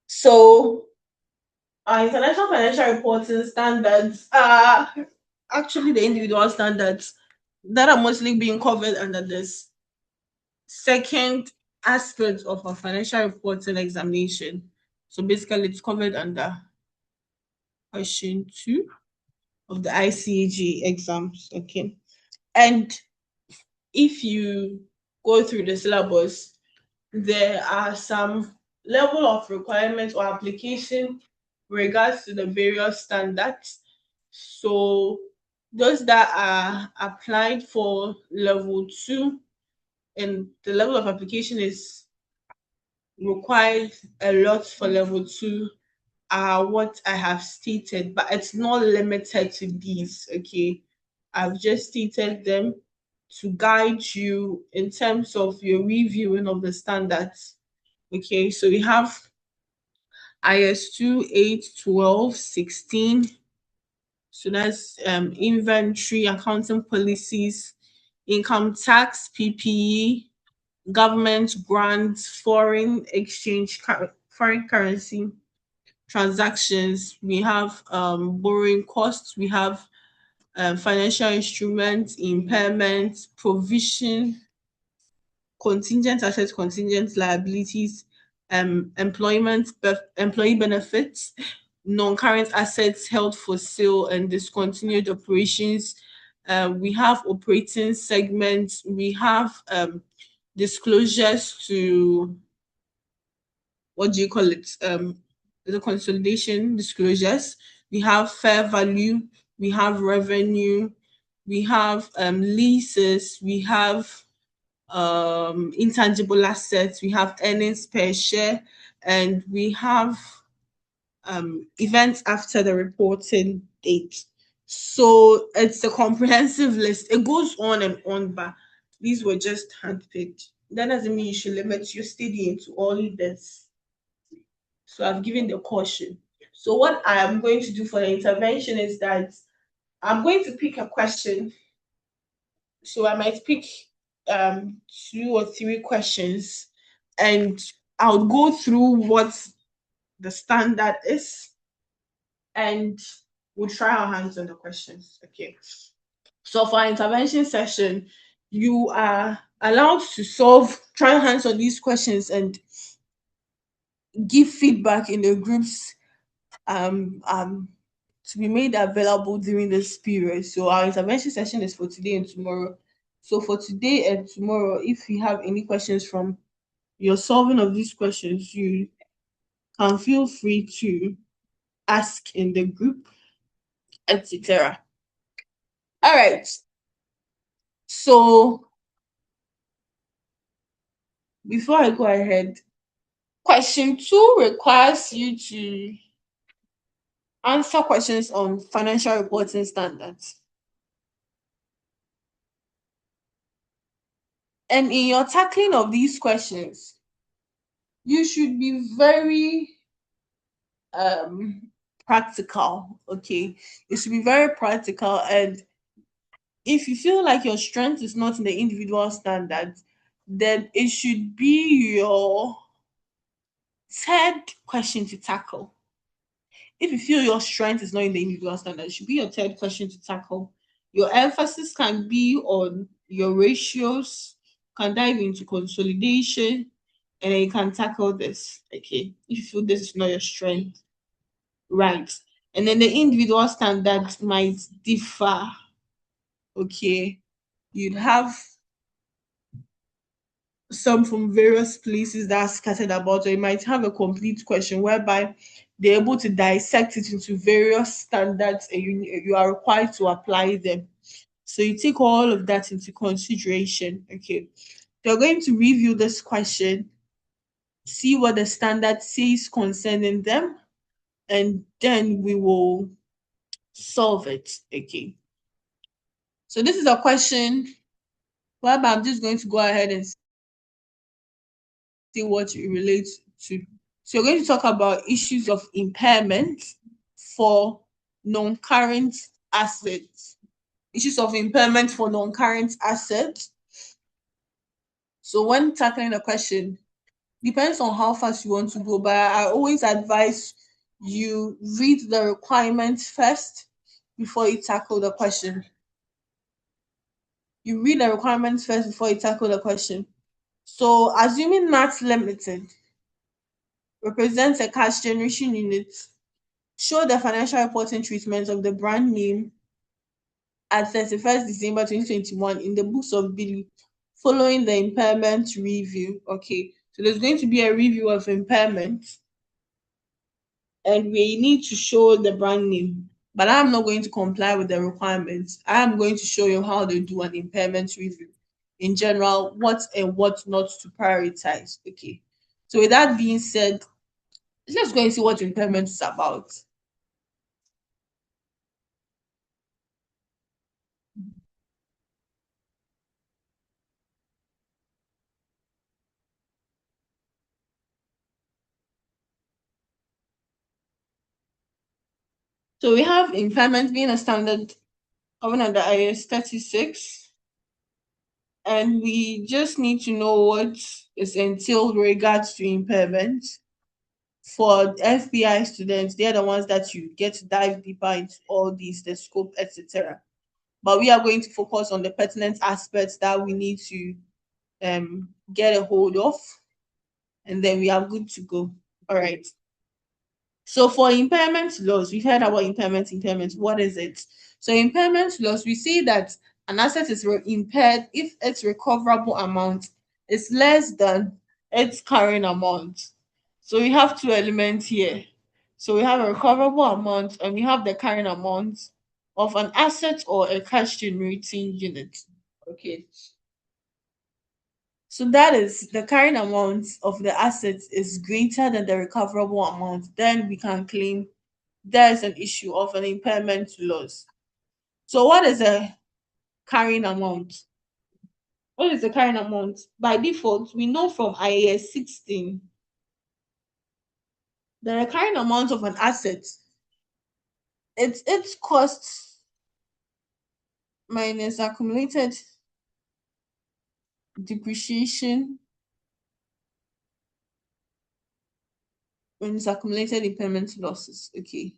So our international financial reporting standards are actually the individual standards that are mostly being covered under this second aspect of our financial reporting examination. So basically, it's covered under question 2 of the ICAG exams. Okay. And if you go through the syllabus, there are some level of requirements or application regards to the various standards. So those that are applied for level 2 and the level of application is required a lot for level 2 are what I have stated, but it's not limited to these. Okay, I've just stated them to guide you in terms of your reviewing of the standards. Okay, so we have IS2, 8, 12, 16. So that's inventory, accounting policies, income tax, PPE, government grants, foreign exchange, foreign currency transactions. We have borrowing costs. We have financial instruments, impairment, provision, contingent assets, contingent liabilities, employee benefits, non-current assets held for sale and discontinued operations. We have operating segments. We have disclosures to what do you call it? The consolidation disclosures. We have fair value. We have revenue. We have leases. We have intangible assets, we have earnings per share, and we have events after the reporting date. So it's a comprehensive list. It goes on and on, but these were just handpicked. That doesn't mean you should limit your studying to only this. So I've given the caution. So what I am going to do for the intervention is that I'm going to pick a question. So I might pick 2 or 3 questions, and I'll go through what the standard is, and we'll try our hands on the questions. Okay. So for our intervention session, you are allowed to try your hands on these questions and give feedback in the groups to be made available during this period. So our intervention session is for today and tomorrow. So for today and tomorrow, if you have any questions from your solving of these questions, you can feel free to ask in the group, etc. All right. So before I go ahead, question 2 requires you to answer questions on financial reporting standards. And in your tackling of these questions, you should be very um practical. Okay, you should be very practical, and if you feel like your strength is not in the individual standards, then it should be your third question to tackle. If you feel your strength is not in the individual standard, it should be your third question to tackle. Your emphasis can be on your ratios, can dive into consolidation, and then you can tackle this. Okay, if you feel this is not your strength, right? And then the individual standards might differ. Okay, you'd have some from various places that are scattered about, or you might have a complete question whereby they're able to dissect it into various standards and you are required to apply them. So you take all of that into consideration. Okay. You're going to review this question, see what the standard says concerning them, and then we will solve it. Okay. So this is a question whereby I'm just going to go ahead and see what it relates to. So we're going to talk about issues of impairment for non-current assets. Issues of impairment for non-current assets. So when tackling a question, Depends on how fast you want to go, but I always advise you read the requirements first before you tackle the question. You read the requirements first before you tackle the question. So, assuming Maths Limited represents a cash generation unit, show the financial reporting treatment of the brand name at 31st December 2021 in the books of Billy following the impairment review. Okay, so there's going to be a review of impairment and we need to show the brand name. But I'm not going to comply with the requirements. I am going to show you how they do an impairment review. In general, what and what not to prioritize. Okay. So with that being said, let's go and see what impairment is about. So we have impairment being a standard covered under IAS 36, and we just need to know what is entailed regards to impairment. For FBI students, they're the ones that you get to dive deeper into all these, the scope, etc. But we are going to focus on the pertinent aspects that we need to get a hold of, and then we are good to go. All right. So for impairment loss, we've heard about impairment. What is it? So impairment loss, we see that an asset is impaired if its recoverable amount is less than its carrying amount. So we have two elements here. So we have a recoverable amount and we have the carrying amount of an asset or a cash generating unit. Okay. So that is the carrying amount of the assets is greater than the recoverable amount, then we can claim there is an issue of an impairment loss. So what is a carrying amount? What is the carrying amount? By default, we know from IAS 16 that the carrying amount of an asset, it's its cost minus accumulated depreciation minus accumulated impairment losses. Okay.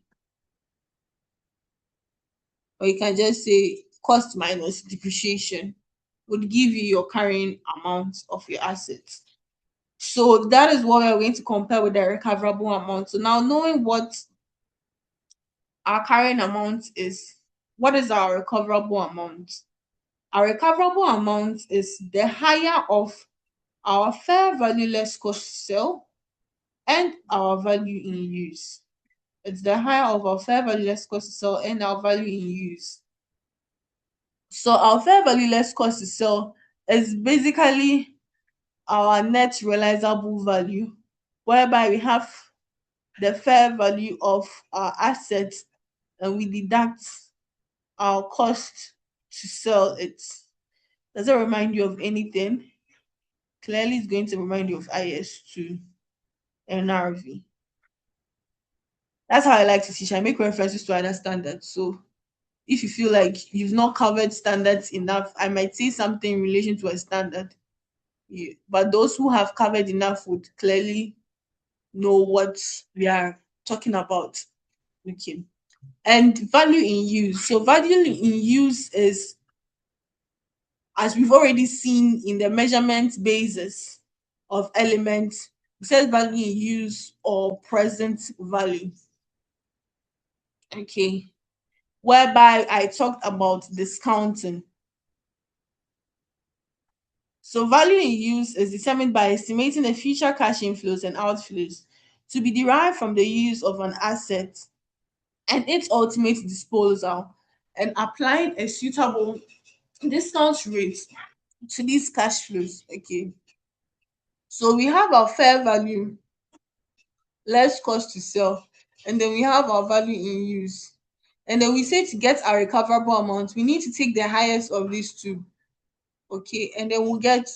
Or you can just say cost minus depreciation would give you your carrying amount of your assets. So that is what we're going to compare with the recoverable amount. So now knowing what our carrying amount is, what is our recoverable amount? Our recoverable amount is the higher of our fair value less cost to sell and our value in use. It's the higher of our fair value less cost to sell and our value in use. So our fair value less cost to sell is basically our net realizable value, whereby we have the fair value of our assets and we deduct our cost to sell it. Does it remind you of anything? Clearly, it's going to remind you of IS2 and NRV. That's how I like to teach. I make references to other standards. So if you feel like you've not covered standards enough, I might say something in relation to a standard. Yeah. But those who have covered enough would clearly know what we are talking about. Okay. And value in use. So value in use is, as we've already seen in the measurement basis of elements, it says value in use or present value. Okay. Whereby I talked about discounting. So value in use is determined by estimating the future cash inflows and outflows to be derived from the use of an asset and its ultimate disposal and applying a suitable discount rate to these cash flows. Okay. So we have our fair value, less cost to sell, and then we have our value in use. And then we say to get our recoverable amount, we need to take the highest of these two. Okay, and then we'll get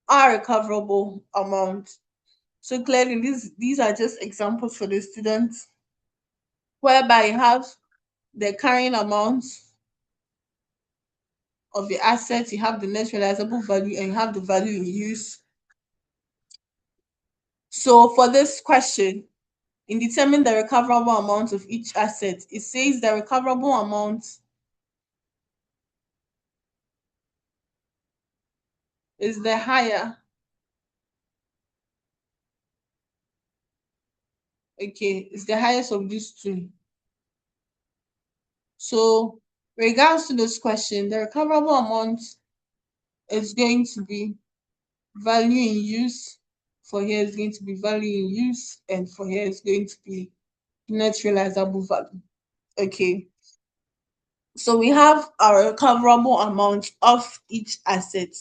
our recoverable amount. So clearly, these are just examples for the students, whereby you have the carrying amount of the assets, you have the net realizable value, and you have the value in use. So for this question, in determining the recoverable amount of each asset, it says the recoverable amount is the higher. Okay, it's the highest of these two. So, regards to this question, the recoverable amount is going to be value in use. For here, it's going to be value in use, and for here, it's going to be net realizable value. Okay, so we have our recoverable amount of each asset.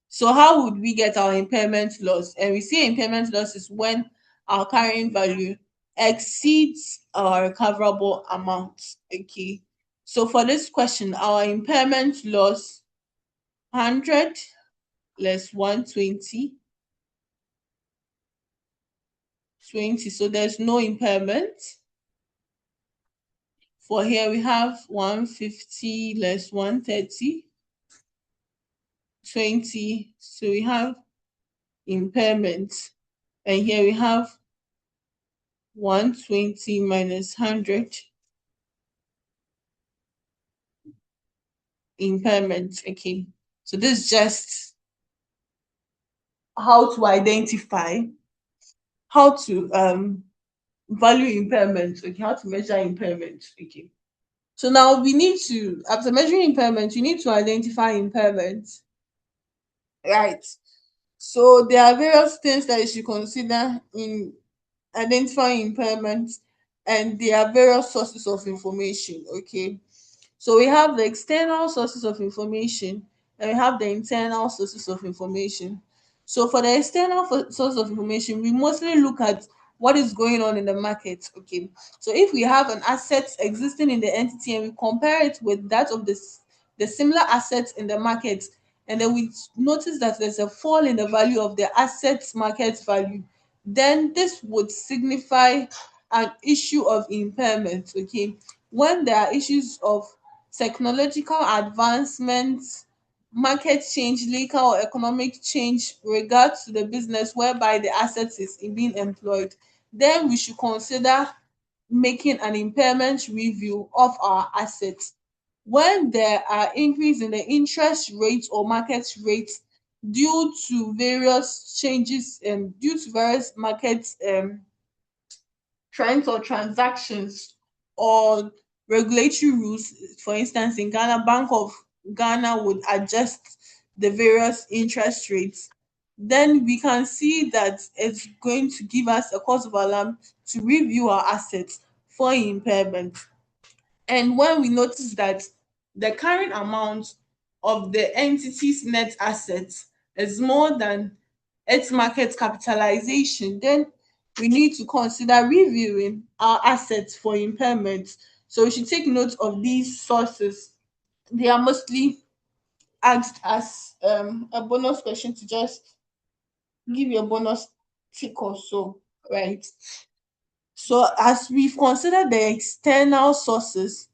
So how would we get our impairment loss? And we see impairment loss is when our carrying value exceeds our recoverable amount. Okay. So for this question, our impairment loss 100 less 120, 20. So there's no impairment. For here we have 150 less 130, 20. So we have impairment. And here we have 120 minus 100 impairment. Okay. So this is just how to identify, how to value impairment. Okay, how to measure impairment. Okay. So now we need to, after measuring impairment, you need to identify impairment. Right. So there are various things that you should consider in identifying impairments, and there are various sources of information. Okay, so we have the external sources of information and we have the internal sources of information. So for the external source of information, we mostly look at what is going on in the market. Okay, so if we have an asset existing in the entity and we compare it with that of the similar assets in the market, and then we notice that there's a fall in the value of the asset's market value, then this would signify an issue of impairment. Okay, when there are issues of technological advancements, market change, legal or economic change regards to the business whereby the asset is being employed, then we should consider making an impairment review of our assets. When there are increase in the interest rate or market rates due to various changes and due to various market trends or transactions or regulatory rules. For instance, in Ghana, Bank of Ghana would adjust the various interest rates. Then we can see that it's going to give us a cause of alarm to review our assets for impairment. And when we notice that the current amount of the entity's net assets is more than its market capitalization, then we need to consider reviewing our assets for impairment. So we should take note of these sources. They are mostly asked as a bonus question to just give you a bonus tick or so, right? So as we've considered the external sources,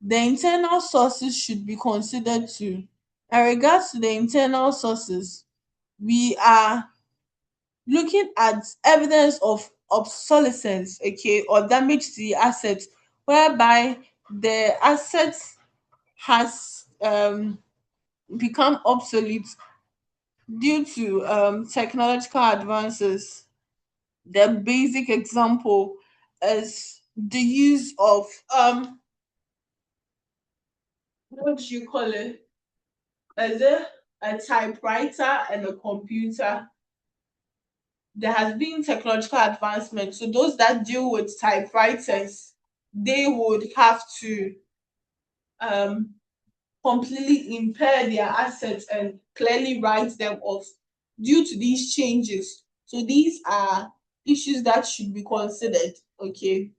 the internal sources should be considered too. In regards to the internal sources, we are looking at evidence of obsolescence, okay, or damage to the asset, whereby the asset has become obsolete due to technological advances. The basic example is the use of what do you call it? Is it a typewriter and a computer? There has been technological advancement. So those that deal with typewriters, they would have to um, completely impair their assets and clearly write them off due to these changes. So these are issues that should be considered. Okay.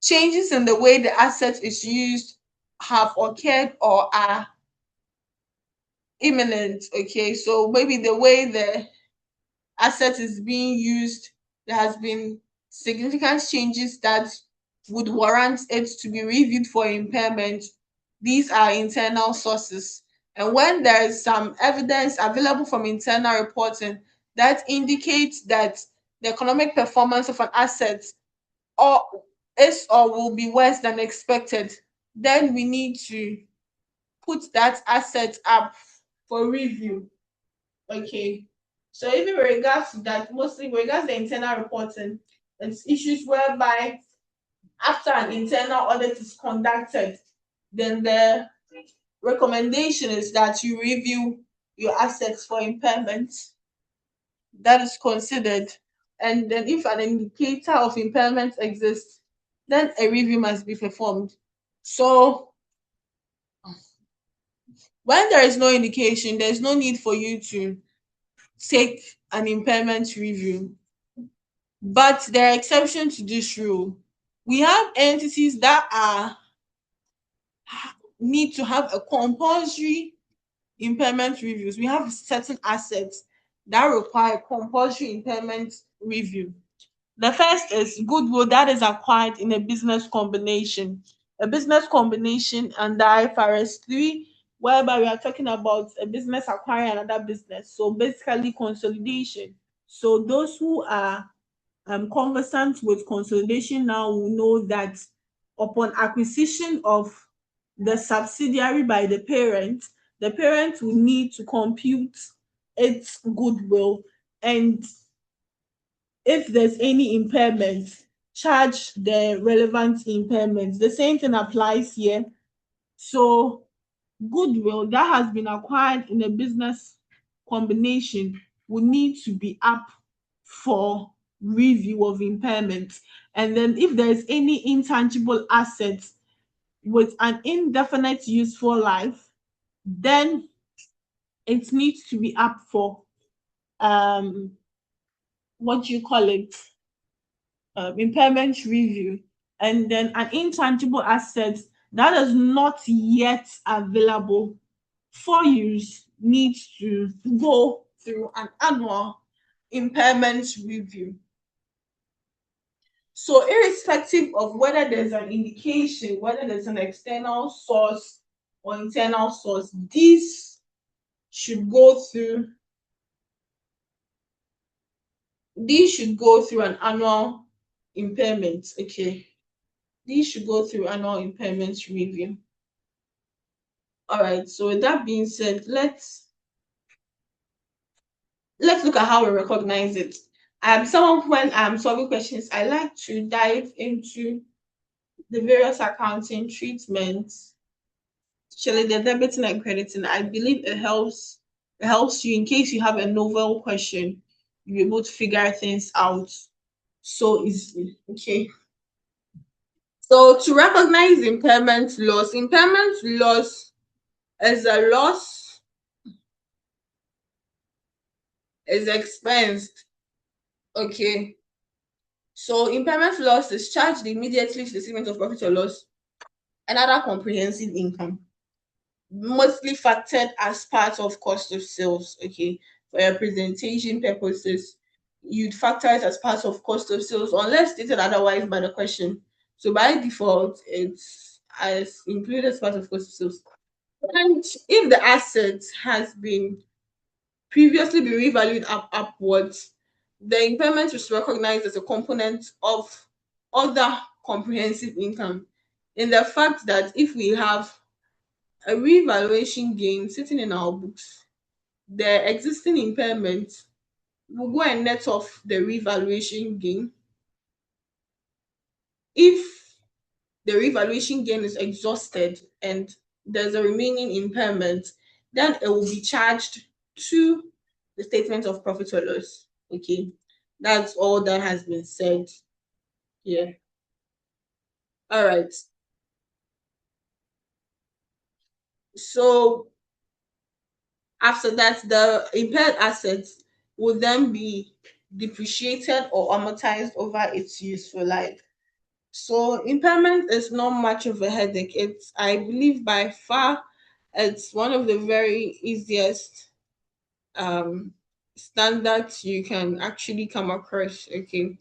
Changes in the way the asset is used have occurred or are imminent. Okay. So maybe the way the asset is being used, there has been significant changes that would warrant it to be reviewed for impairment. These are internal sources. And when there is some evidence available from internal reporting that indicates that the economic performance of an asset or is or will be worse than expected, then we need to put that asset up for review. Okay. So even with regards to that, mostly with regards to the internal reporting, it's issues whereby after an internal audit is conducted, then the recommendation is that you review your assets for impairment. That is considered. And then if an indicator of impairment exists, then a review must be performed. So when there is no indication, there's no need for you to take an impairment review. But there are exceptions to this rule. We have entities that are need to have a compulsory impairment reviews. We have certain assets that require compulsory impairment review. The first is goodwill that is acquired in a business combination. A business combination under IFRS 3, whereby we are talking about a business acquiring another business. So basically consolidation. So those who are conversant with consolidation now will know that upon acquisition of the subsidiary by the parent will need to compute its goodwill, and if there's any impairment, charge the relevant impairment. The same thing applies here. So goodwill that has been acquired in a business combination will need to be up for review of impairment. And then if there's any intangible assets with an indefinite useful life, then it needs to be up for um what do you call it, impairment review. And then an intangible asset that is not yet available for use needs to go through an annual impairment review. So irrespective of whether there's an indication, whether there's an external source or internal source, these should go through an annual impairment. Okay. These should go through annual impairment review. All right. So with that being said, let's look at how we recognize it. Someone when I'm solving questions, I like to dive into the various accounting treatments, especially the debiting and crediting. I believe it helps you in case you have a novel question, you're able to figure things out so easily. Okay. So to recognize impairment loss is a loss is expensed. Okay. So impairment loss is charged immediately to the statement of profit or loss and other comprehensive income, mostly factored as part of cost of sales. Okay, for your presentation purposes, you'd factor it as part of cost of sales unless stated otherwise by the question. So by default, it's as included as part of cost of sales. And if the asset has been previously been revalued upwards, the impairment is recognized as a component of other comprehensive income. In the fact that if we have a revaluation gain sitting in our books, the existing impairment will go and net off the revaluation gain. If the revaluation gain is exhausted and there's a remaining impairment, then it will be charged to the statement of profit or loss. Okay, that's all that has been said here. All right. So after that, the impaired assets will then be depreciated or amortized over its useful life. So impairment is not much of a headache. It's, I believe, by far, it's one of the very easiest standards you can actually come across. Okay.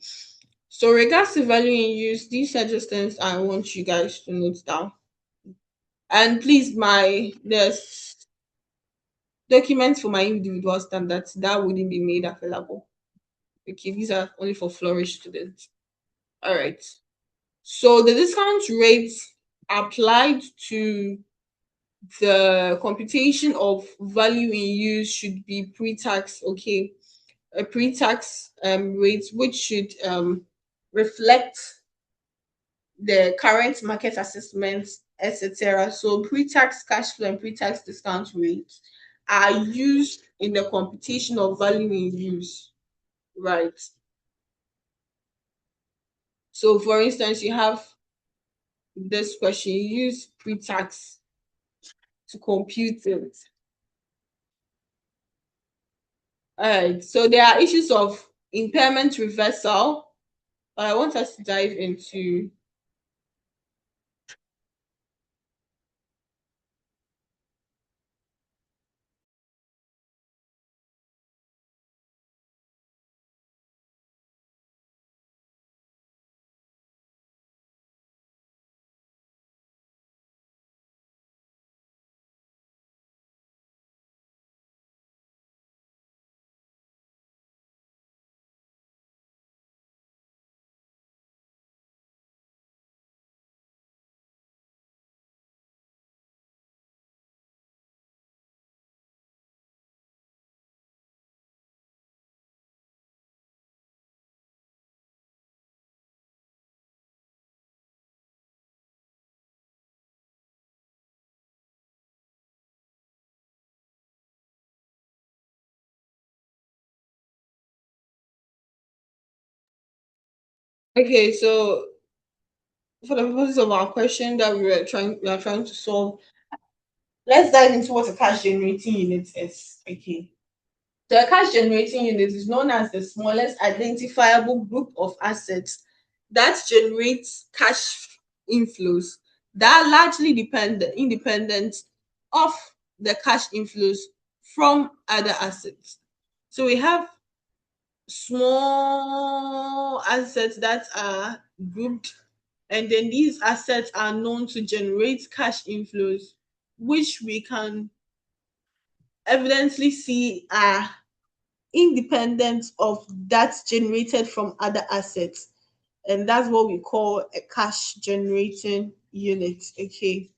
So regards to value in use, these are just things I want you guys to note down. And please, my there's Documents for my individual standards that wouldn't be made available. Okay, these are only for Flourish students. All right. So the discount rates applied to the computation of value in use should be pre-tax. Okay, a pre-tax rate which should reflect the current market assessments, etc. So pre-tax cash flow and pre-tax discount rates are used in the computation of value in use, right? So for instance, you have this question, you use pre-tax to compute it. All right, so there are issues of impairment reversal. I want us to dive into. Okay, so for the purposes of our question that we are trying to solve, let's dive into what a cash generating unit is. Okay. So a cash generating unit is known as the smallest identifiable group of assets that generates cash inflows that are largely independent of the cash inflows from other assets. So we have small assets that are grouped, and then these assets are known to generate cash inflows, which we can evidently see are independent of that generated from other assets. And that's what we call a cash generating unit. Okay.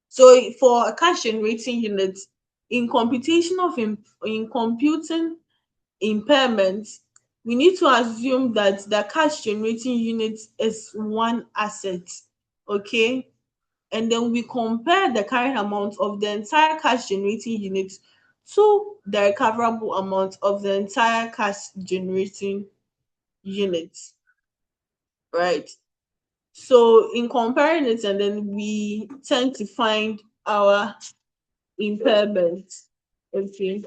So for a cash generating unit, in computing impairments, we need to assume that the cash generating unit is one asset. Okay. And then we compare the current amount of the entire cash generating unit to the recoverable amount of the entire cash generating unit, right? So in comparing it, and then we tend to find our impairment. Okay.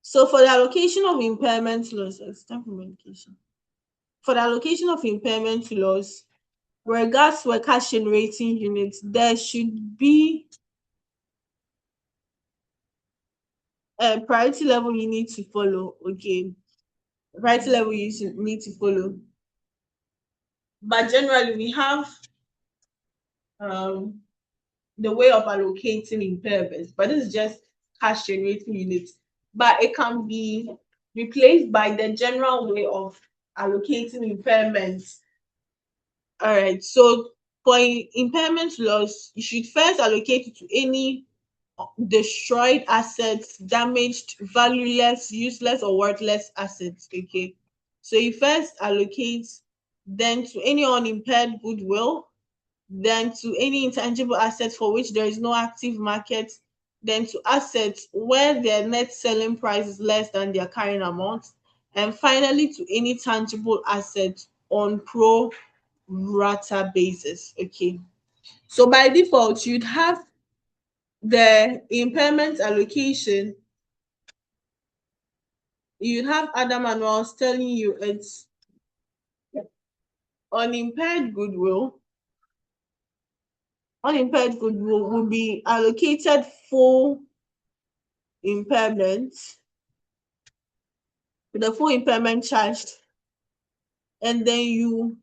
So for the allocation of impairment loss, it's time for medication. For the allocation of impairment loss, regards to a cash generating unit, there should be a priority level you need to follow. Okay. Priority level you need to follow. But generally, we have um, the way of allocating impairments, but this is just cash generating units. But it can be replaced by the general way of allocating impairments. All right. So for impairment loss, you should first allocate it to any destroyed assets, damaged, valueless, useless, or worthless assets. Okay. So you first allocate, then to any unimpaired goodwill, then to any intangible assets for which there is no active market, then to assets where their net selling price is less than their carrying amount, and finally to any tangible asset on pro rata basis. Okay. So by default, you'd have the impairment allocation. You have other manuals telling you it's unimpaired goodwill. Unimpaired goodwill will be allocated full impairment, with the full impairment charged, and then you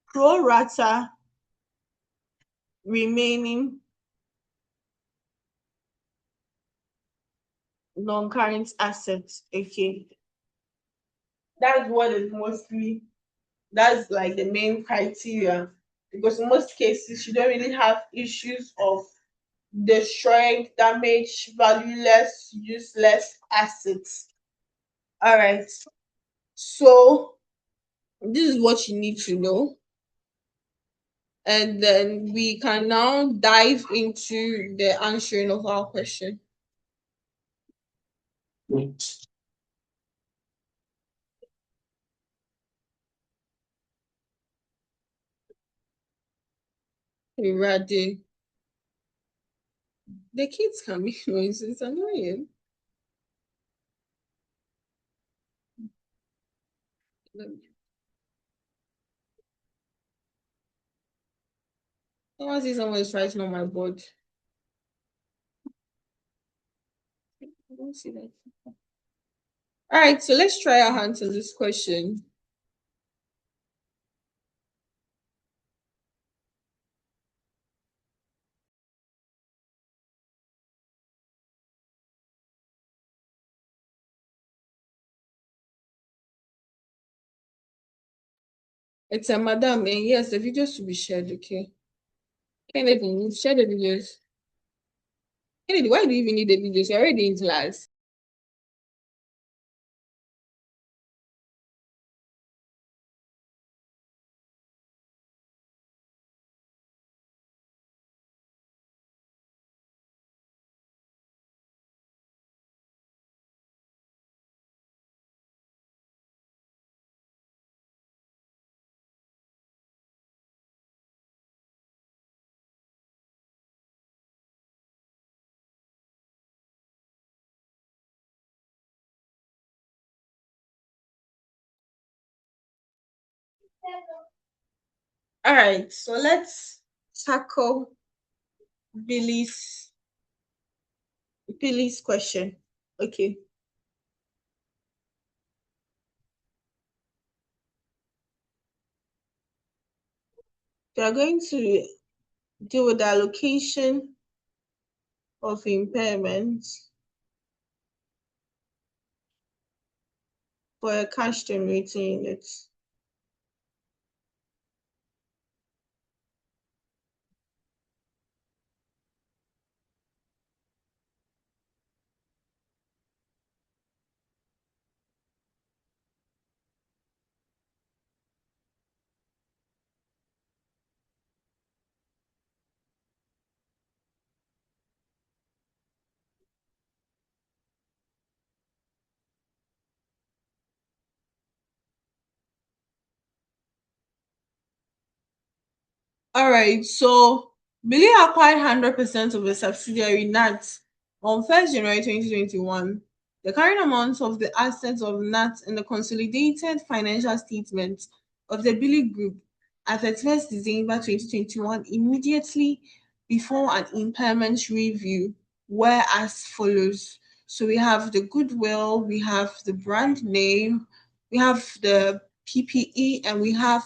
pro rata remaining non-current assets. Okay, that's what is mostly, that's like the main criteria, because in most cases you don't really have issues of destroyed, damaged, valueless, useless assets. All right. So this is what you need to know. And then we can now dive into the answering of our question. We ready. The kids can make noise. It's annoying. I want to see someone is writing on my board. I don't see that. All right, so let's try our hands on this question. It's a madam, and yes, the videos should be shared, okay? Kennedy, you share the videos. Kennedy, why do you even need the videos? You're already in class. All right, so let's tackle Billy's question. Okay. We are going to deal with the allocation of impairment for a cash generating unit. All right, so Billy acquired 100% of the subsidiary NAT on 1st January 2021. The current amount of the assets of NAT in the consolidated financial statements of the Billy Group at 31st December 2021 immediately before an impairment review were as follows. So we have the goodwill, we have the brand name, we have the PPE, and we have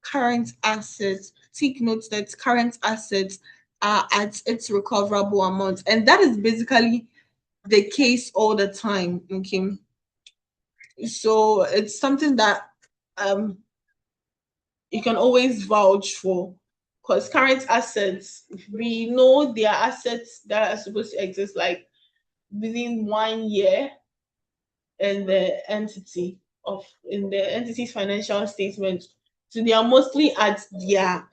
current assets. Take note that current assets are at its recoverable amount, and that is basically the case all the time. Okay, so it's something that um you can always vouch for, because current assets, we know there are assets that are supposed to exist like within 1 year in the entity of in the entity's financial statement, so they are mostly at their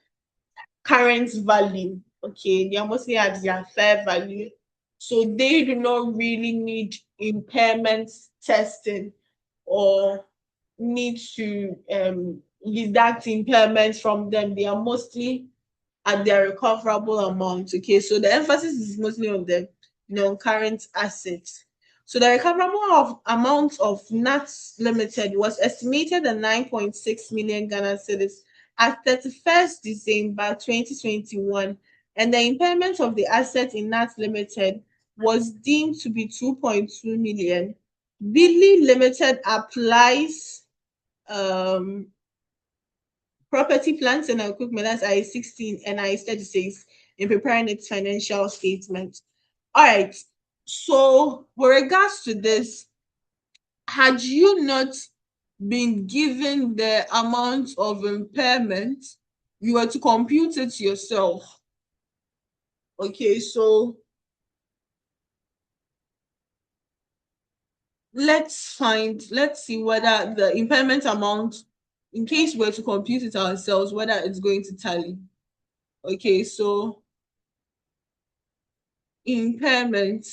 current value. Okay, they are mostly at their fair value. So they do not really need impairment testing or need to deduct impairments from them. They are mostly at their recoverable amount. Okay, so the emphasis is mostly on the non-current assets. So the recoverable of amount of NATS Limited was estimated at 9.6 million Ghana cedis at 31st December 2021, and the impairment of the asset in NATS Limited was deemed to be 2.2 million. Billy Limited applies um property, plants, and equipment, that's IAS 16 and IAS 36, in preparing its financial statement. All right. So, with regards to this, had you not been given the amount of impairment, you were to compute it yourself. Okay, so let's see whether the impairment amount, in case we're to compute it ourselves, whether it's going to tally. Okay, so impairment.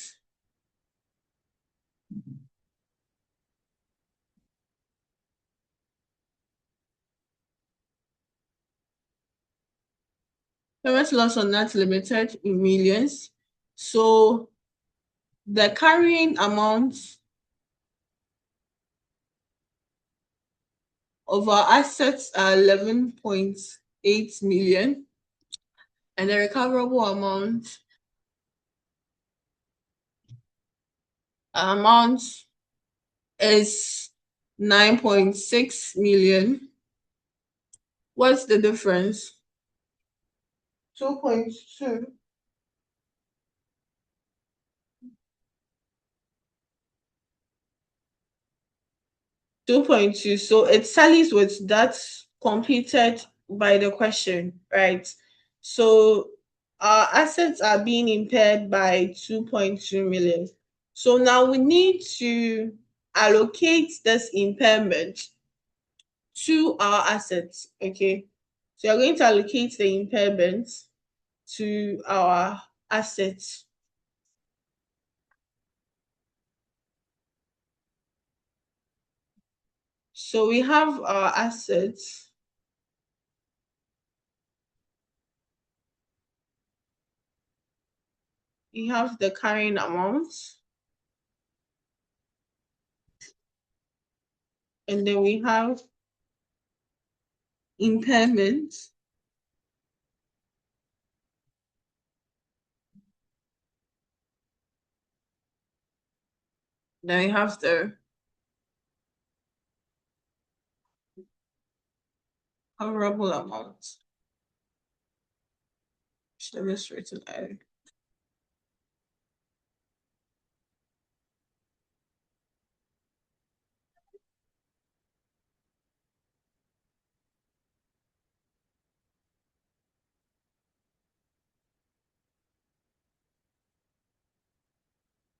Parent loss on that limited in millions. So the carrying amount of our assets are 11.8 million, and the recoverable amount is 9.6 million. What's the difference? 2.2. 2.2. So it tallies with that completed by the question, right? So our assets are being impaired by 2.2 million. So now we need to allocate this impairment to our assets. Okay. So you're going to allocate the impairment to our assets. So we have our assets. We have the carrying amount. And then we have impairment. Then we have the coverable amount. Service rated I.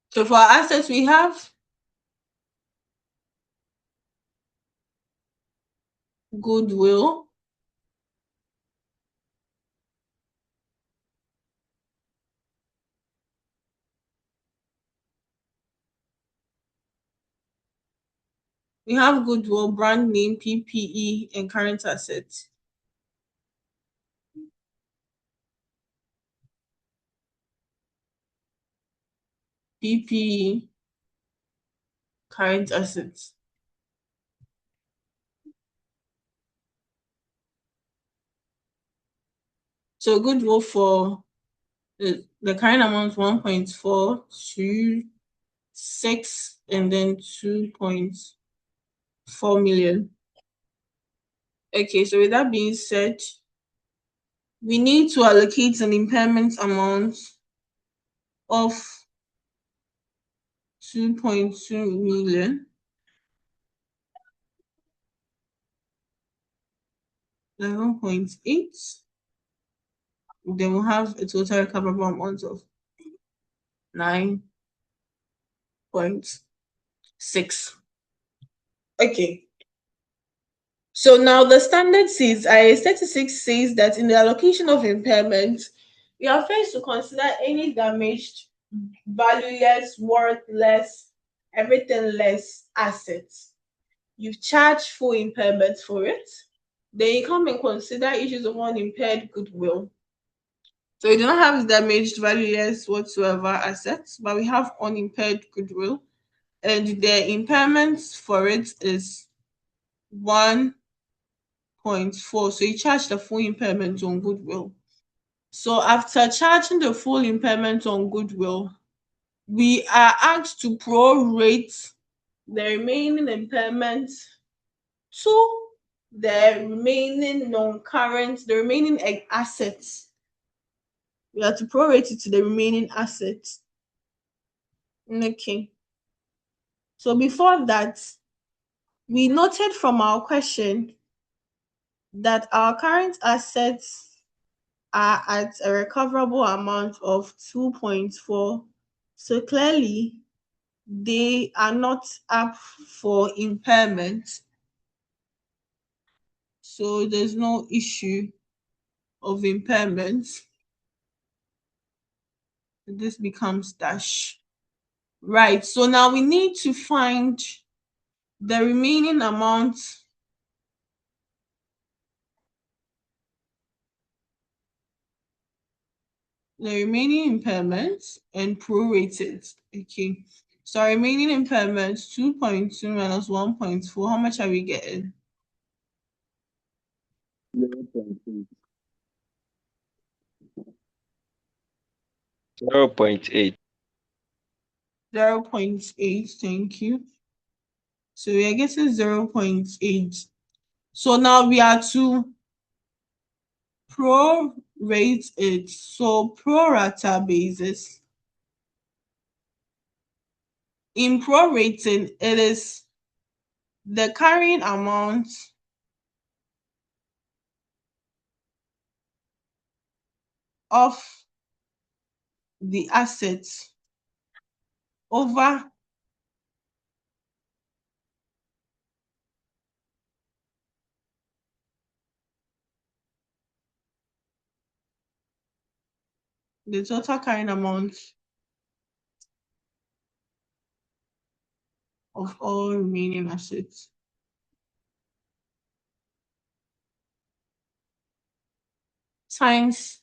So for our assets, we have goodwill. We have goodwill, brand name, PPE, and current assets. PPE, current assets. So goodwill for the current amount 1.426 and then 2.4 million. Okay, so with that being said, we need to allocate an impairment amount of 2.2 million. 11.8. Then we'll have a total recoverable amount of 9.6. Okay. So now the standard says, IAS 36 says that in the allocation of impairment, we are first to consider any damaged, valueless, worthless, everything less assets. You've charged full impairment for it. Then you come and consider issues of unimpaired goodwill. So we do not have damaged, valueless whatsoever assets, but we have unimpaired goodwill. And the impairment for it is 1.4. So you charge the full impairment on goodwill. So after charging the full impairment on goodwill, we are asked to prorate the remaining impairment to the remaining non-current, the remaining assets. We have to prorate it to the remaining assets. Okay. So before that, we noted from our question that our current assets are at a recoverable amount of 2.4. So clearly, they are not up for impairment. So there's no issue of impairment. This becomes dash. Right. So now we need to find the remaining amount impairments and prorate it. Okay. So our remaining impairments 2.2 minus 1.4. How much are we getting? 0.8. 0.8. 0.8. Thank you. So we are getting 0.8. So now we are to prorate it. So pro rata basis. In prorating, it is the carrying amount of the assets over the total carrying amount of all remaining assets. Times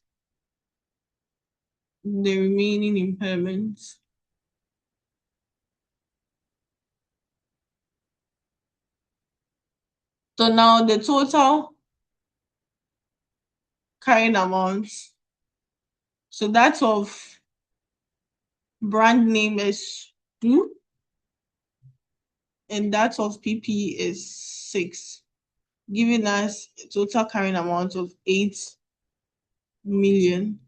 the remaining impairments. So now the total carrying amount, so that of brand name is 2 and that of PP is 6, giving us a total carrying amount of 8 million.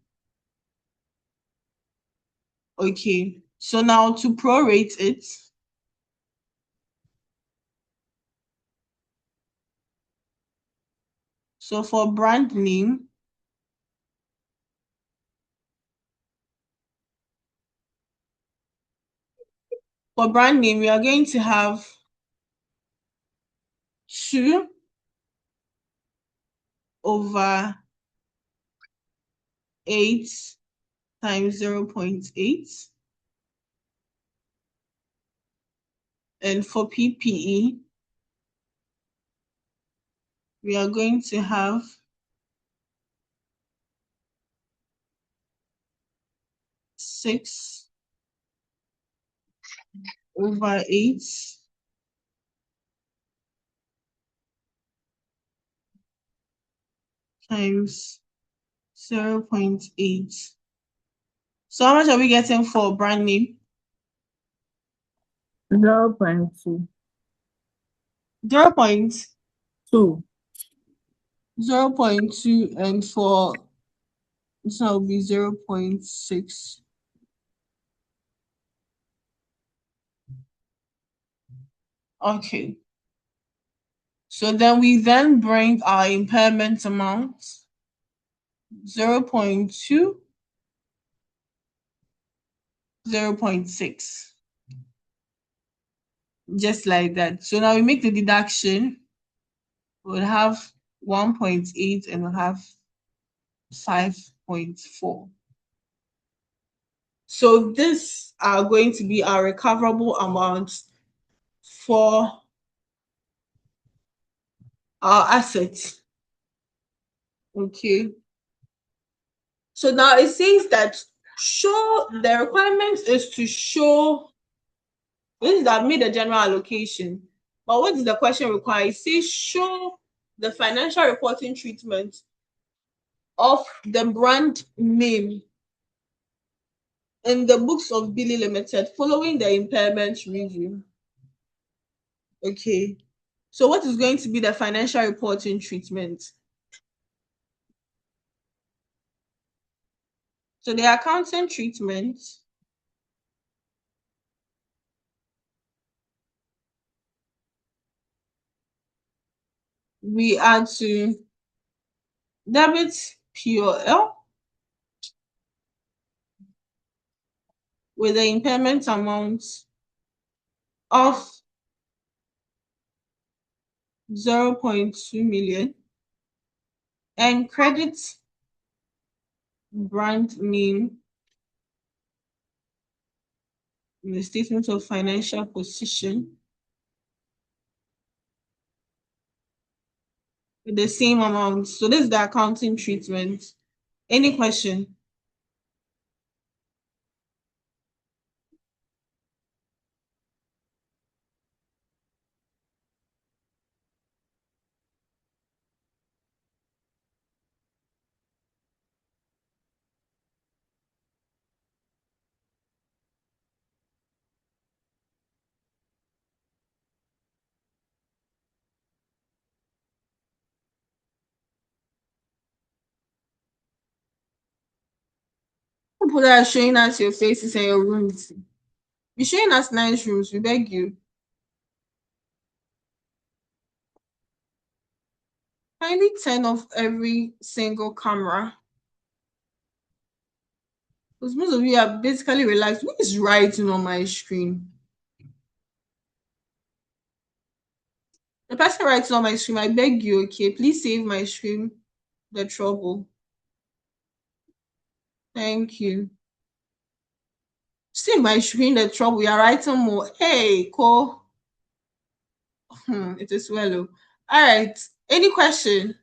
Okay, so now to prorate it, so for brand name, we are going to have 2 over 8 times 0.8. And for PPE, we are going to have 6 over 8 times 0.8. So how much are we getting for brand name? 0.2. 0.2. 2. 0.2 and for this will be 0.6. Okay. So then we bring our impairment amount 0.2, 0.6. Just like that. So now we make the deduction. We'll have 1.8 and we'll have 5.4. So these are going to be our recoverable amounts for our assets. Okay. So now it says that the requirement is to show this is that made a general allocation. But what does the question require? It says show the financial reporting treatment of the brand name in the books of Billy Limited following the impairment review. Okay. So what is going to be the financial reporting treatment? So the accounting treatment, we are to debit POL with the impairment amount of 0.2 million and credit brand name in the statement of financial position with the same amount. So this is the accounting treatment. Any question? People that are showing us your faces and your rooms. Be showing us nice rooms, we beg you. Kindly turn off every single camera. Because most of you are basically relaxed. Who is writing on my screen? The person writing on my screen, I beg you, okay, please save my screen the trouble. Thank you. Save my screen the trouble. You are writing more. Hey, Ko. It is well. All right. Any question?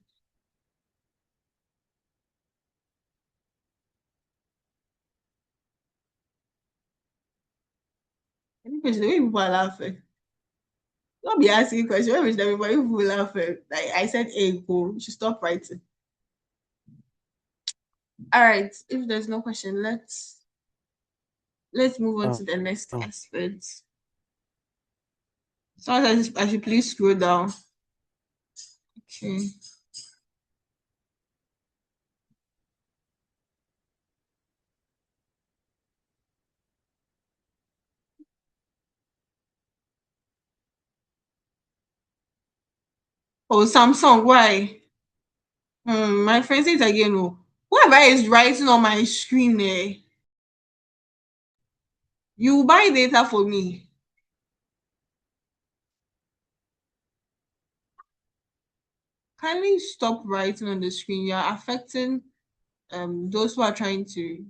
Any question? The way people are laughing. Don't be asking questions. When is everybody people laughing? Like I said, hey, go. You should stop writing. All right. If there's no question, let's move on to the next aspect. So I should please scroll down. Okay. Oh, Samsung, why? My friend says again, oh, whoever is writing on my screen, you buy data for me. Kindly stop writing on the screen. You are affecting those who are trying to.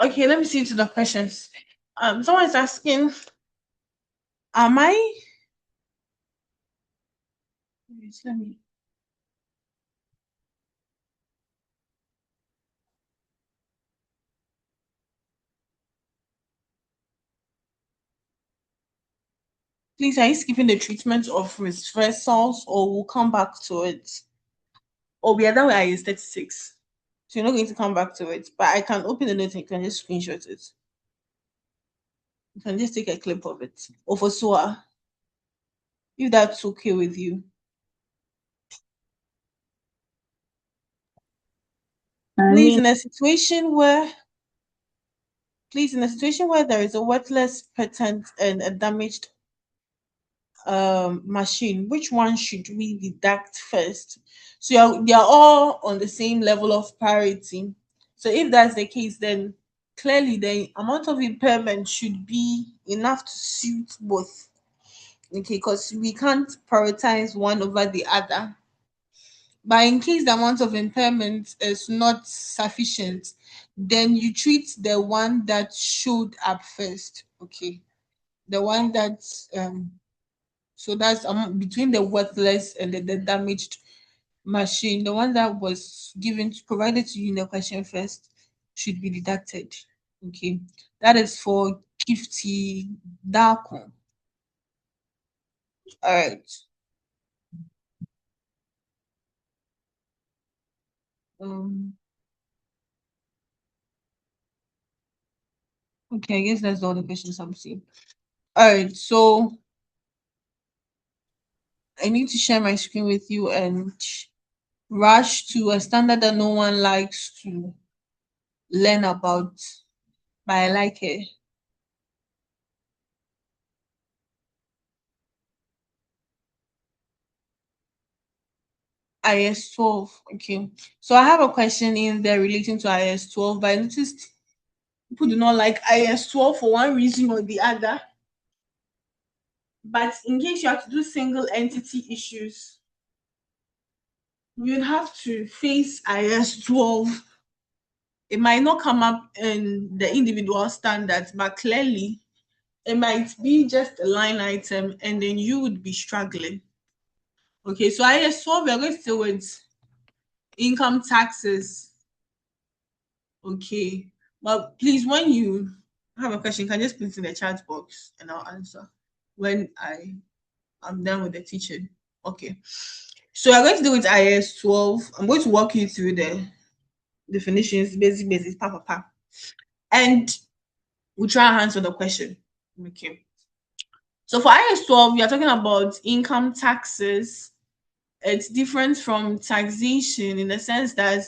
Okay, let me see to the questions. Someone is asking, am I wait, let me please are you skipping the treatment of reversals or we'll come back to it? Or we are done with IS 36. So you're not going to come back to it. But I can open the note and you can just screenshot it. You can just take a clip of it. Or for SOA, if that's okay with you. Please, mean, in a situation where there is a worthless patent and a damaged machine, which one should we deduct first? So they are all on the same level of priority. So if that's the case, then clearly the amount of impairment should be enough to suit both. Okay, because we can't prioritize one over the other. But in case the amount of impairment is not sufficient, then you treat the one that showed up first. Okay, the one that so that's between the worthless and the damaged machine. The one that was provided to you in the question first should be deducted. Okay, that is for Gifty Darko. All right. Um, okay, I guess that's all the questions I'm seeing. All right, so I need to share my screen with you and rush to a standard that no one likes to learn about, but I like it. IS 12. Okay. So I have a question in there relating to IS 12, but I noticed people do not like IS 12 for one reason or the other. But in case you have to do single entity issues, you'd have to face IS 12. It might not come up in the individual standards, but clearly it might be just a line item and then you would be struggling. Okay, so IS 12, we're going to deal with income taxes. Okay. But please, when you have a question, you can just put it in the chat box and I'll answer when I am done with the teaching. Okay. So we're going to do with IS 12. I'm going to walk you through the definitions, basic, pa. And we'll try and answer the question. Okay. So for IS 12, we are talking about income taxes. It's different from taxation in the sense that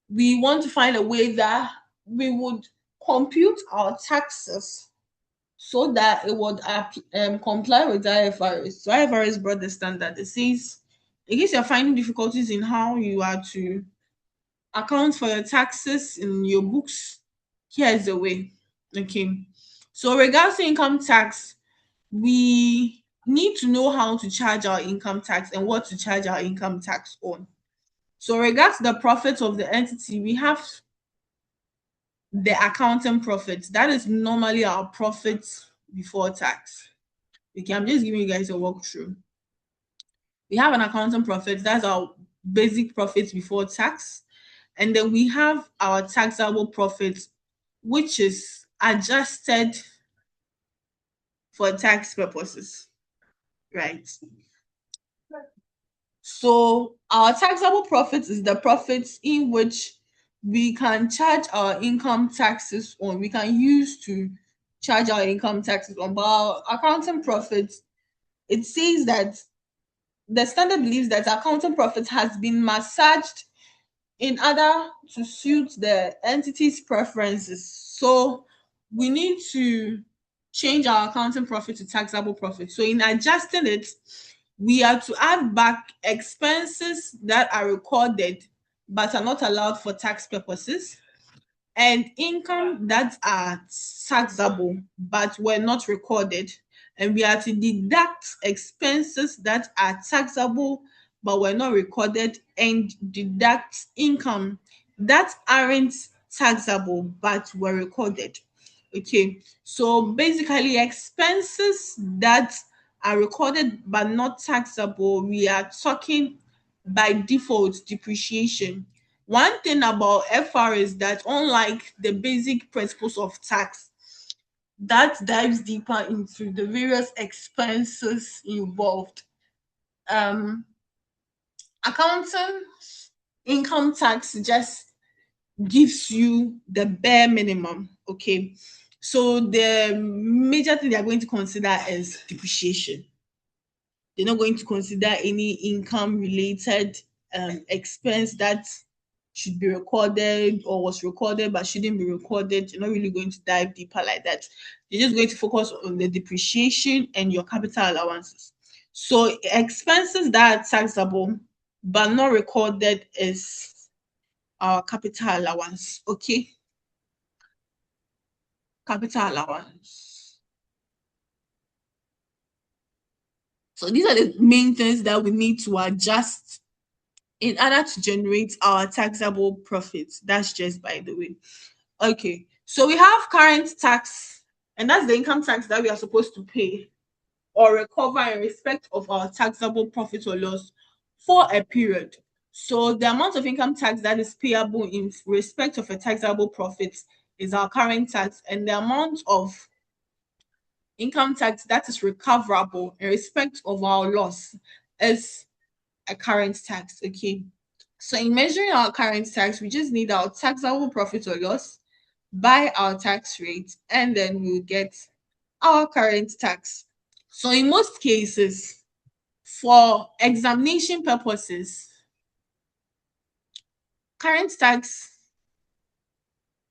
we want to find a way that we would compute our taxes so that it would comply with IFRS. So IFRS brought the standard. It says, in case you're finding difficulties in how you are to account for your taxes in your books, here is the way. Okay. So regards to income tax, we need to know how to charge our income tax and what to charge our income tax on. So regards to the profits of the entity, we have the accounting profits. That is normally our profits before tax. Okay, I'm just giving you guys a walkthrough. We have an accounting profit. That's our basic profits before tax. And then we have our taxable profits, which is adjusted for tax purposes, right? So our taxable profits is the profits in which we can charge our income taxes on. We can use to charge our income taxes on. But our accounting profits, it says that the standard believes that accounting profit has been massaged in order to suit the entity's preferences. So we need to change our accounting profit to taxable profit. So in adjusting it, we are to add back expenses that are recorded but are not allowed for tax purposes and income that are taxable but were not recorded. And we are to deduct expenses that are taxable but were not recorded and deduct income that aren't taxable but were recorded. Okay, so basically expenses that are recorded but not taxable, we are talking by default depreciation. One thing about FR is that unlike the basic principles of tax, that dives deeper into the various expenses involved. Um, Accounting income tax just gives you the bare minimum. Okay, so the major thing they are going to consider is depreciation. They're not going to consider any income related expense that should be recorded or was recorded but shouldn't be recorded. You're not really going to dive deeper like that. You're just going to focus on the depreciation and your capital allowances. So expenses that are taxable but not recorded is our capital allowance. Okay, capital allowance. So these are the main things that we need to adjust in order to generate our taxable profits. That's just by the way. Okay, so we have current tax, and that's the income tax that we are supposed to pay or recover in respect of our taxable profit or loss for a period. So the amount of income tax that is payable in respect of a taxable profit is our current tax, and the amount of income tax that is recoverable in respect of our loss is a current tax. Okay, so in measuring our current tax, we just need our taxable profit or loss by our tax rate, and then we'll get our current tax. So in most cases, for examination purposes, current tax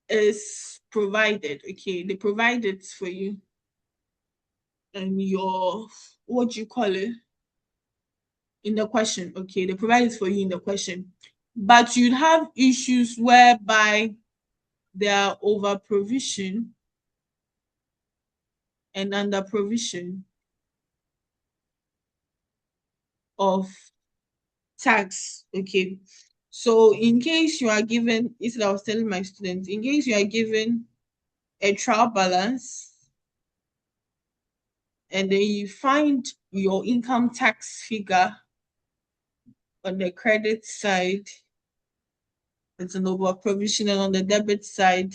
is provided. Okay, they provide it for you and your, what do you call it, in the question. Okay, they provide it for you in the question, but you'd have issues whereby there are over provision and under provision of tax. Okay, so in case you are given, instead I was telling my students, in case you are given a trial balance and then you find your income tax figure on the credit side, it's an over provision, and on the debit side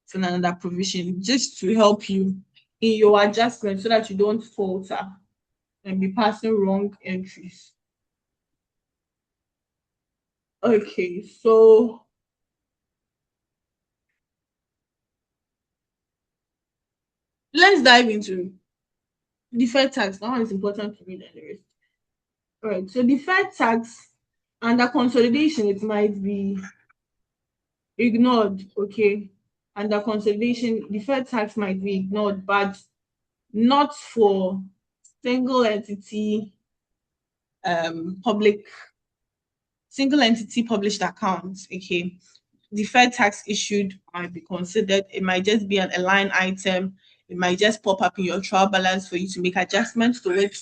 it's an under provision, just to help you in your adjustment so that you don't falter and be passing wrong entries. Okay, so let's dive into deferred tax. That one is important to read and the rest. All right, so deferred tax under consolidation, it might be ignored. Okay, under consolidation, deferred tax might be ignored, but not for single entity public single entity published accounts. Okay, deferred tax issued might be considered. It might just be a line item. It might just pop up in your trial balance for you to make adjustments to it.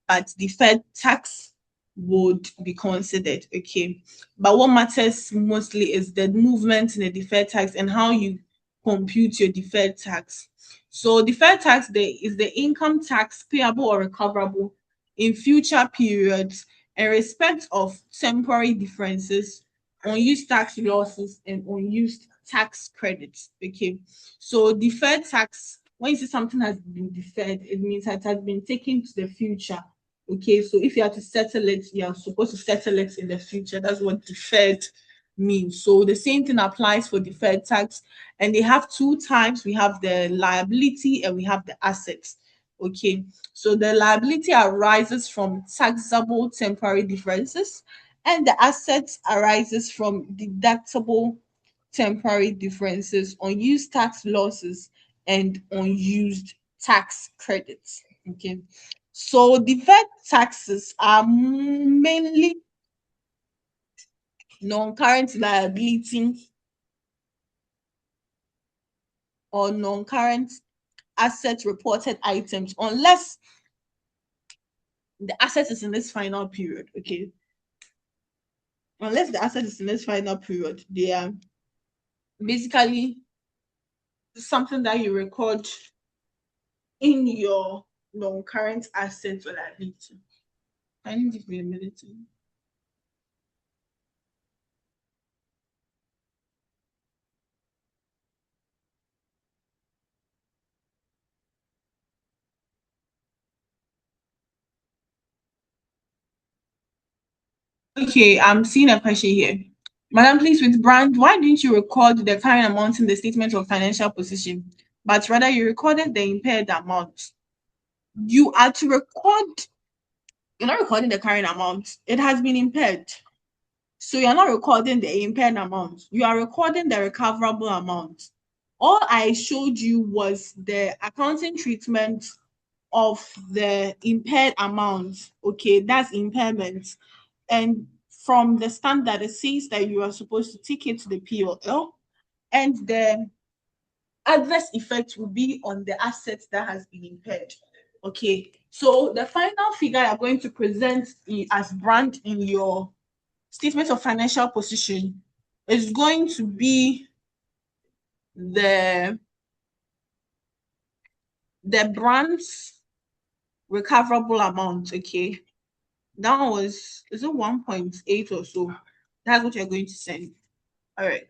But deferred tax would be considered. Okay. But what matters mostly is the movement in the deferred tax and how you compute your deferred tax. So deferred tax is the income tax payable or recoverable in future periods in respect of temporary differences, unused tax losses, and unused tax credits. Okay, so deferred tax, when you say something has been deferred, it means that it has been taken to the future. Okay, so if you have to settle it, you are supposed to settle it in the future. That's what deferred means. So the same thing applies for deferred tax, and they have two types. We have the liability and we have the assets. Okay, so the liability arises from taxable temporary differences, and the assets arises from deductible temporary differences, unused tax losses, and unused tax credits. Okay, so deferred taxes are mainly non-current liability or non-current asset reported items, unless the asset is in this final period. Okay, unless the asset is in this final period, they are basically something that you record in your non-current assets or liability. I need to give me a minute. Okay, I'm seeing a question here. Madam, please, with brand, why didn't you record the current amount in the statement of financial position, but rather you recorded the impaired amount? You are to record, you're not recording the current amount. It has been impaired. So you're not recording the impaired amount. You are recording the recoverable amount. All I showed you was the accounting treatment of the impaired amount. Okay, that's impairment. And from the standard, it says that you are supposed to take it to the POL, and the adverse effect will be on the asset that has been impaired. Okay, so the final figure I'm going to present as brand in your statement of financial position is going to be the brand's recoverable amount. Okay, that was, is it 1.8 or so? That's what you're going to send. All right.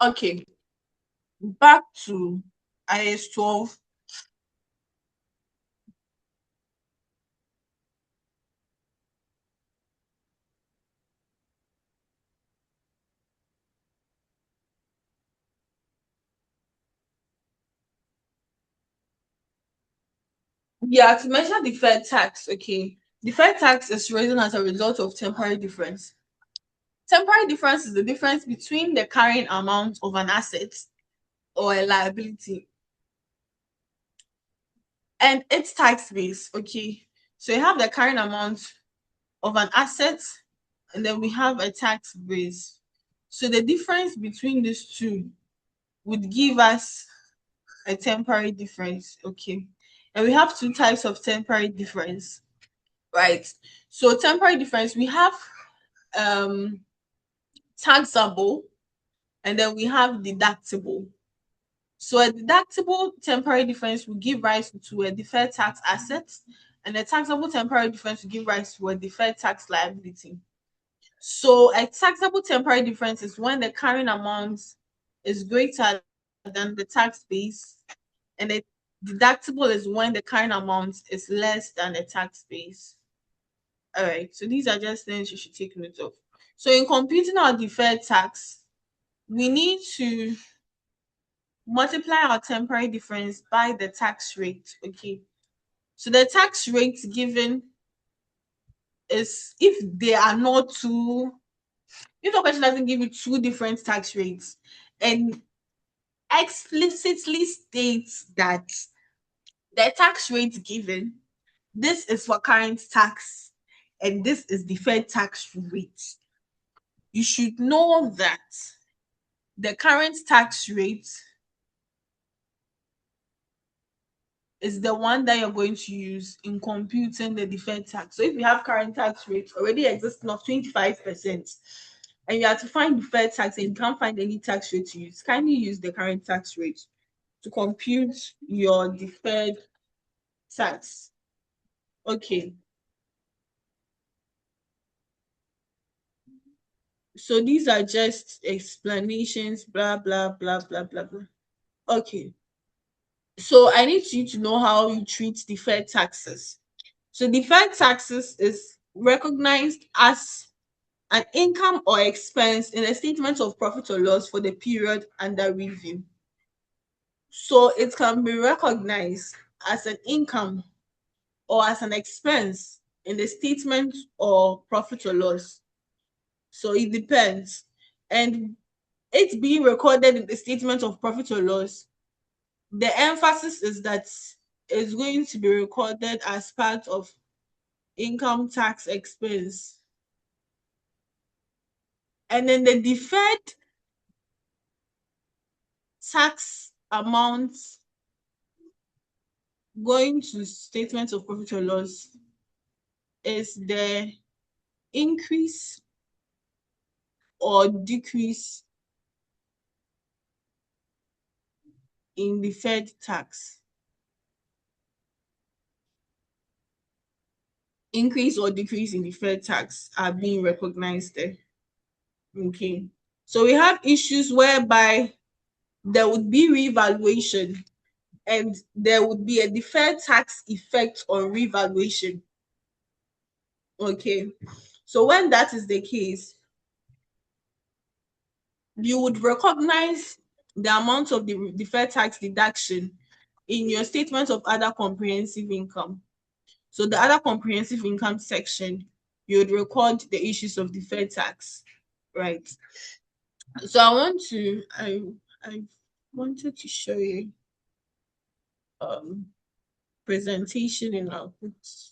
Okay, back to IS 12. Yeah, to measure deferred tax, okay. Deferred tax is risen as a result of temporary difference. Temporary difference is the difference between the carrying amount of an asset or a liability and its tax base, okay. So you have the carrying amount of an asset, and then we have a tax base. So the difference between these two would give us a temporary difference, okay. And we have two types of temporary difference, right? So temporary difference, we have um taxable, and then we have deductible. So a deductible temporary difference will give rise to a deferred tax asset, and a taxable temporary difference will give rise to a deferred tax liability. So a taxable temporary difference is when the carrying amount is greater than the tax base, and a deductible is when the carrying amount is less than the tax base. All right, so these are just things you should take note of. So in computing our deferred tax, we need to multiply our temporary difference by the tax rate. Okay, so the tax rate given is, if they are not two, if the question doesn't give you two different tax rates and explicitly states that the tax rate given, this is for current tax and this is deferred tax rate, you should know that the current tax rate is the one that you're going to use in computing the deferred tax. So if you have current tax rate already existing of 25%, and you have to find deferred tax and you can't find any tax rate to use, kindly use the current tax rate to compute your deferred tax. Okay. So these are just explanations, blah, blah, blah, blah, blah, blah. Okay. So I need you to know how you treat deferred taxes. So deferred taxes is recognized as an income or expense in a statement of profit or loss for the period under review. So it can be recognized as an income or as an expense in the statement or profit or loss. So it depends. And it being recorded in the statement of profit or loss, the emphasis is that it's going to be recorded as part of income tax expense. And then the deferred tax amount going to statement of profit or loss is the increase or decrease in deferred tax. Increase or decrease in deferred tax are being recognized there. Okay. So we have issues whereby there would be revaluation and there would be a deferred tax effect on revaluation. Okay. So when that is the case, you would recognize the amount of the deferred tax deduction in your statement of other comprehensive income. So the other comprehensive income section, you would record the issues of deferred tax, right? So I wanted to show you presentation in our books.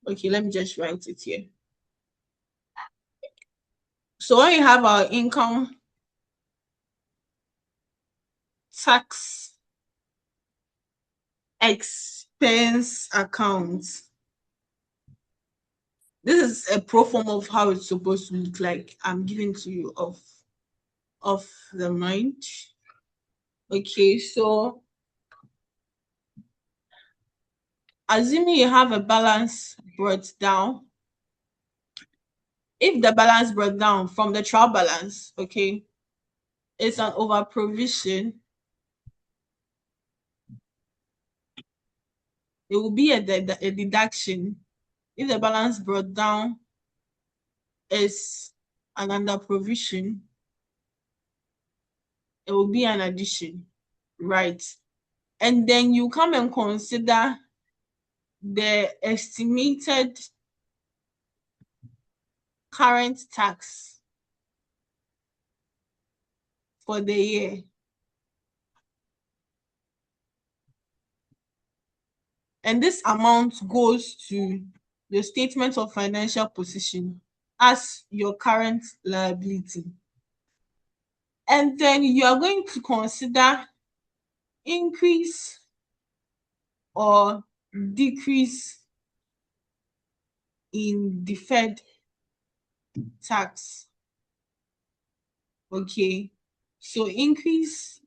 Okay, let me just write it here. So when you have our income tax expense account, this is a pro form of how it's supposed to look like. I'm giving to you off the mind. Okay, so assuming you have a balance brought down, if the balance brought down from the trial balance, okay, it's an over provision, it will be a deduction. If the balance brought down is an under provision, it will be an addition, right? And then you come and consider the estimated current tax for the year. And this amount goes to the statement of financial position as your current liability. And then you are going to consider increase or decrease in deferred tax. Okay, so increase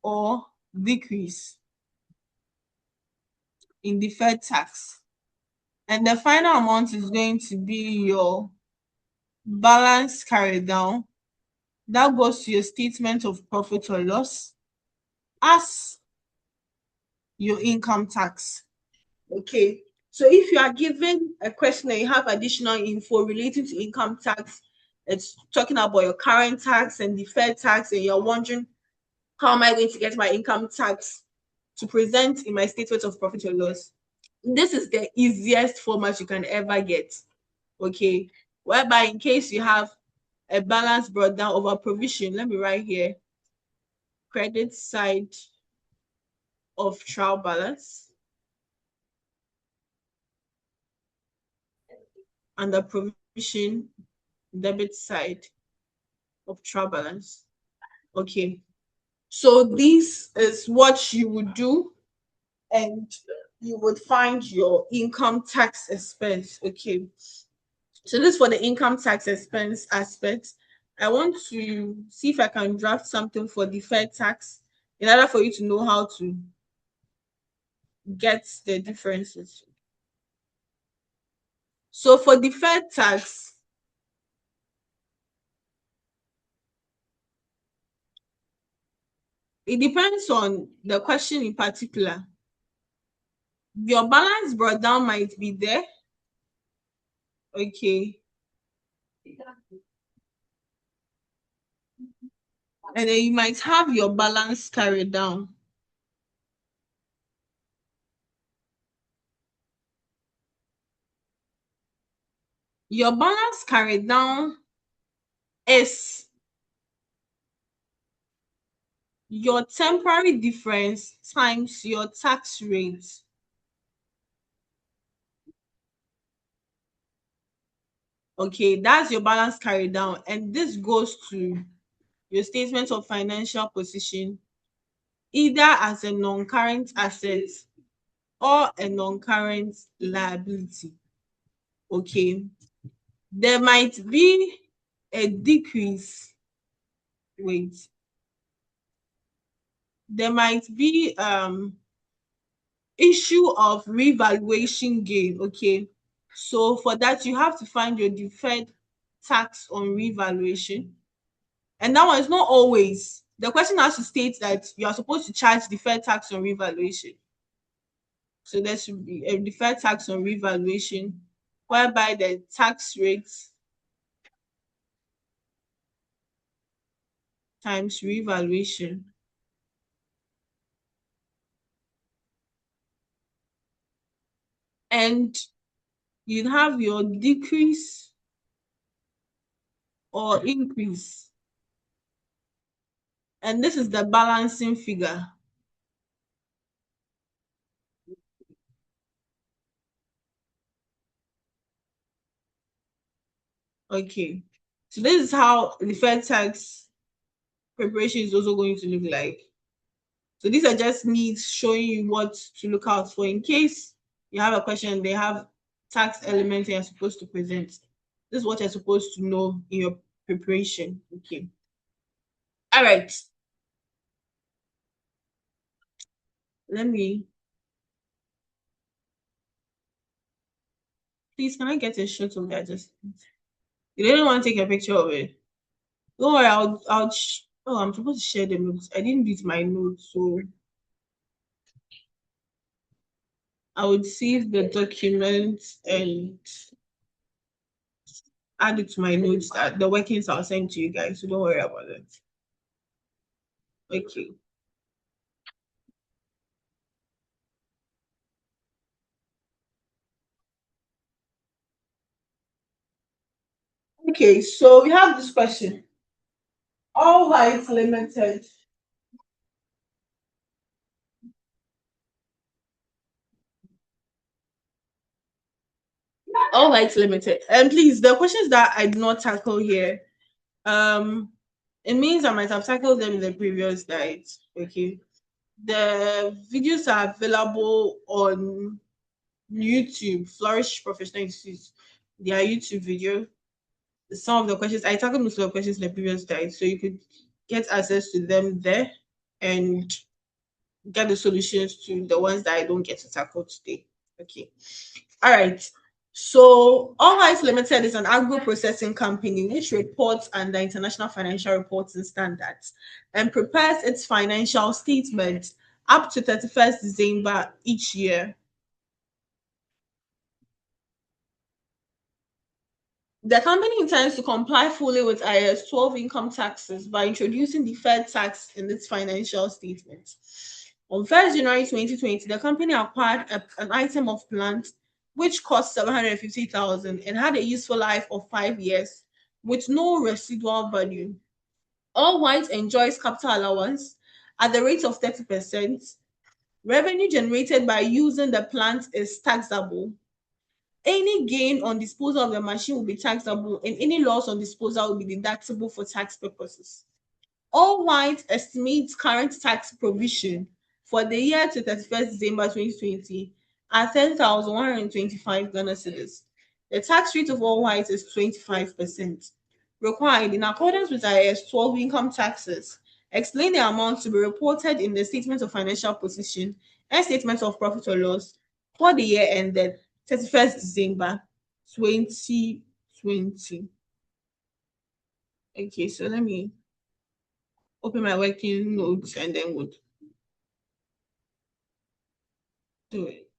or decrease in deferred tax. And the final amount is going to be your balance carried down. That goes to your statement of profit or loss as your income tax. Okay, so if you are given a question and you have additional info relating to income tax, it's talking about your current tax and deferred tax, and you're wondering, how am I going to get my income tax to present in my statement of profit or loss? This is the easiest format you can ever get. Okay, whereby in case you have a balance brought down over provision, let me write here, credit side of trial balance, and the provision debit side of trial balance. Okay, so this is what you would do, and you would find your income tax expense. Okay, so this for the income tax expense aspect. I want to see if I can draft something for deferred tax in order for you to know how to get the differences. So for deferred tax, it depends on the question in particular. Your balance brought down might be there. Okay. And then you might have your balance carried down. Your balance carried down is your temporary difference times your tax rate. Okay, that's your balance carried down, and this goes to your statement of financial position, either as a non-current asset or a non-current liability. Okay, there might be a decrease. Wait, there might be issue of revaluation gain. Okay, so for that you have to find your deferred tax on revaluation, and that one is not always. The question has to state that you are supposed to charge deferred tax on revaluation. So there should be a deferred tax on revaluation, whereby the tax rate times revaluation. And you have your decrease or increase. And this is the balancing figure. Okay. So this is how deferred tax preparation is also going to look like. So these are just needs showing you what to look out for in case you have a question, they have tax elements you're supposed to present. This is what you're supposed to know in your preparation. Okay. All right. Let me, please, can I get a shot of that? Just, you didn't want to take a picture of it. Don't worry, oh, I'm supposed to share the notes. I didn't beat my notes, so I would save the document and add it to my notes that the workings I'll send to you guys. So don't worry about it. Okay. Okay, so we have this question. All White Limited. All White Limited. And please, the questions that I did not tackle here, um, it means I might have tackled them in the previous guide. Okay. The videos are available on YouTube, Flourish Professional Institute. Their YouTube video. Some of the questions I tackled most of the questions in the previous guide, so you could get access to them there and get the solutions to the ones that I don't get to tackle today. Okay. All right. So, All Rights Limited is an agro processing company which reports under international financial reporting standards and prepares its financial statement up to 31st December each year. The company intends to comply fully with IAS 12 income taxes by introducing deferred tax in its financial statements. On 1st January 2020, the company acquired an item of plant which cost 750,000 and had a useful life of 5 years with no residual value. All White enjoys capital allowance at the rate of 30%. Revenue generated by using the plant is taxable. Any gain on disposal of the machine will be taxable, and any loss on disposal will be deductible for tax purposes. All White estimates current tax provision for the year to 31st December 2020 at 10,125 Ghana cedis. The tax rate of All White is 25%. Required in accordance with IAS 12 income taxes. Explain the amount to be reported in the statement of financial position and statement of profit or loss for the year ended 31st December 2020. Okay, so let me open my working notes and then we'll do it.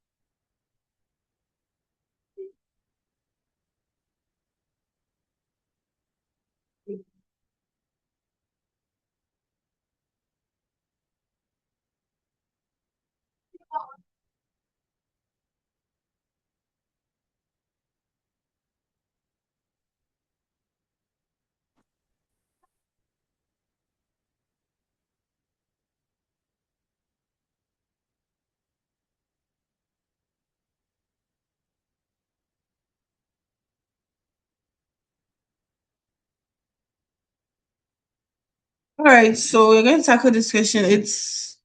All right, so we're going to tackle this question. It's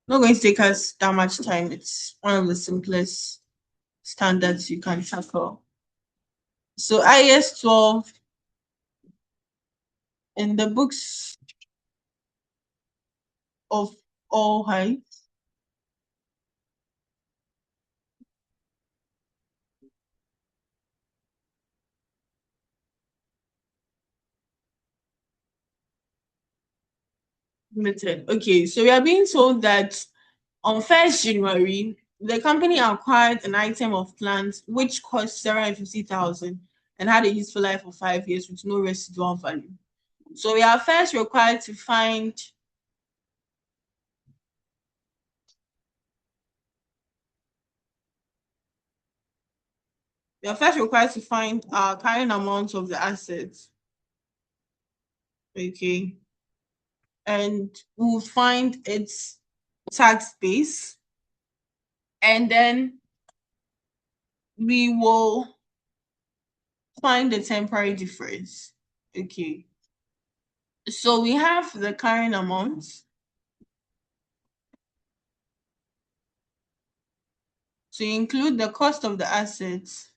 not going to take us that much time. It's one of the simplest standards you can tackle. So IS 12 in the books of all heights, limited. Okay, so we are being told that on 1st January, the company acquired an item of plant which cost 750,000 and had a useful life of 5 years with no residual value. So we are first required to find our carrying amount of the assets. Okay. And we'll find its tax base. And then we will find the temporary difference. Okay. So we have the carrying amount. So you include the cost of the assets.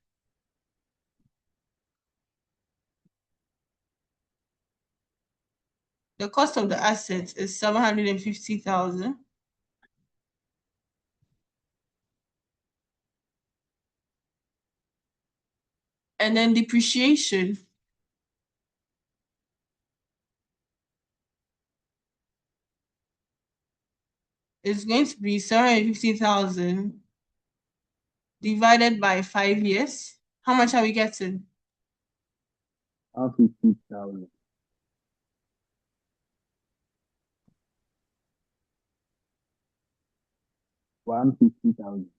The cost of the assets is 750,000. And then depreciation is going to be 750,000 divided by 5 years. How much are we getting? 150,000. 150,000.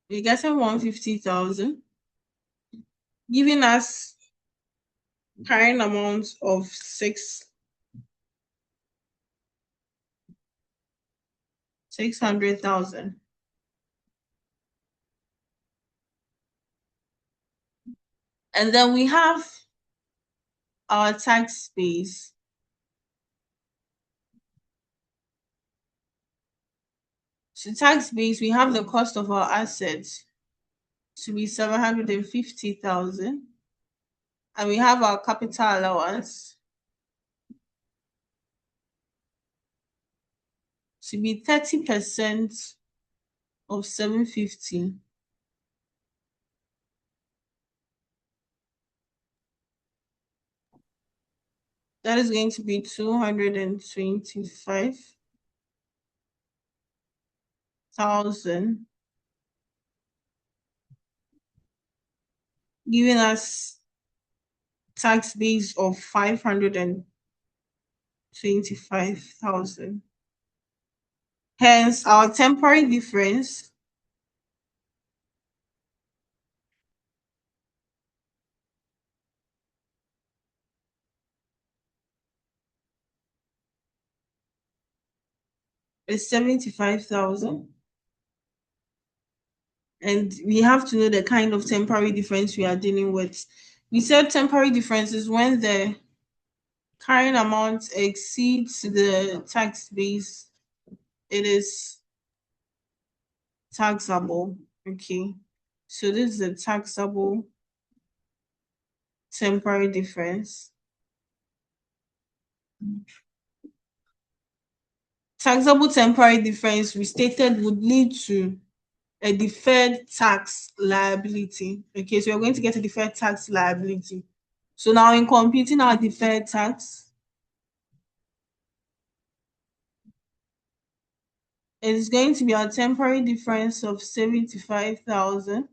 We're getting 150,000, giving us carrying amount of 600,000. And then we have our tax base. So tax base, we have the cost of our assets to be 750,000. And we have our capital allowance to be 30% of 750. That is going to be 225,000, giving us tax base of 525,000. Hence, our temporary difference is 75,000. And we have to know the kind of temporary difference we are dealing with. We said temporary difference is when the carrying amount exceeds the tax base, it is taxable. Okay. So this is the taxable temporary difference. Taxable temporary difference we stated would lead to a deferred tax liability. Okay, so we're going to get a deferred tax liability. So now in computing our deferred tax, it's going to be our temporary difference of 75,000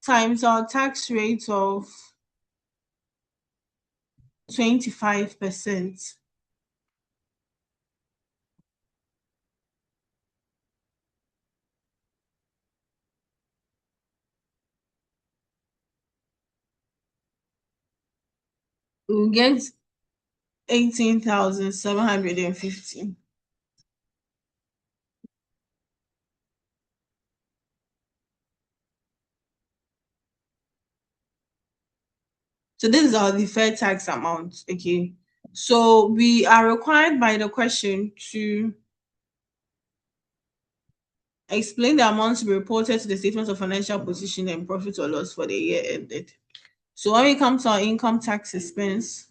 times our tax rate of 25%. We'll get 18,750. So this is our deferred tax amount. Okay. So we are required by the question to explain the amounts to be reported to the statements of financial position and profit or loss for the year ended. So when we come to our income tax expense,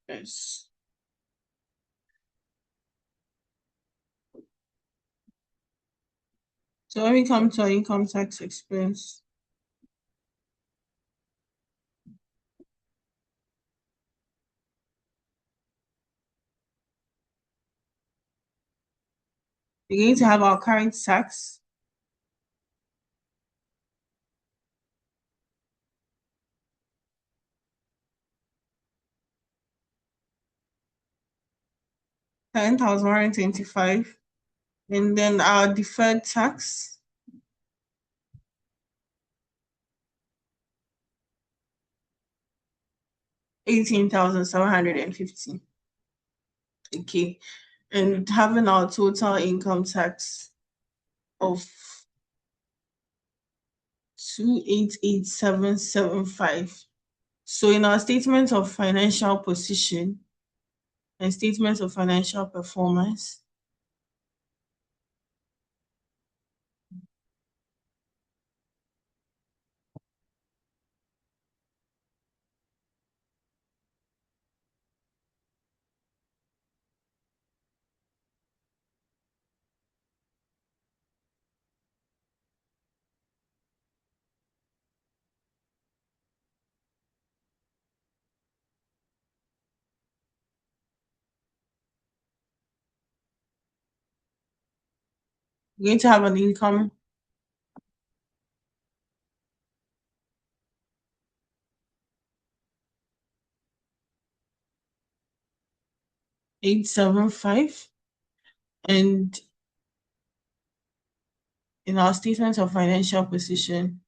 yes. So when we come to our income tax expense, we're going to have our current tax, $10,125, and then our deferred tax, 18,750. Okay. And having our total income tax of 288,775. So in our statement of financial position and statement of financial performance, we're going to have an income 875, and in our statement of financial position,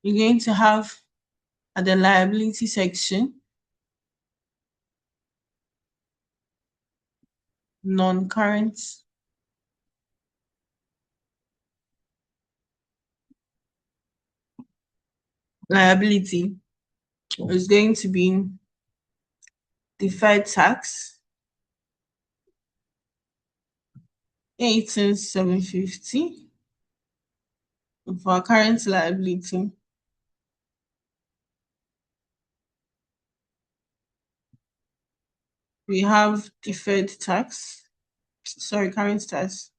you're going to have at the liability section non-current liability is going to be deferred tax 18,750. For our current liability, we have deferred tax, sorry, current tax.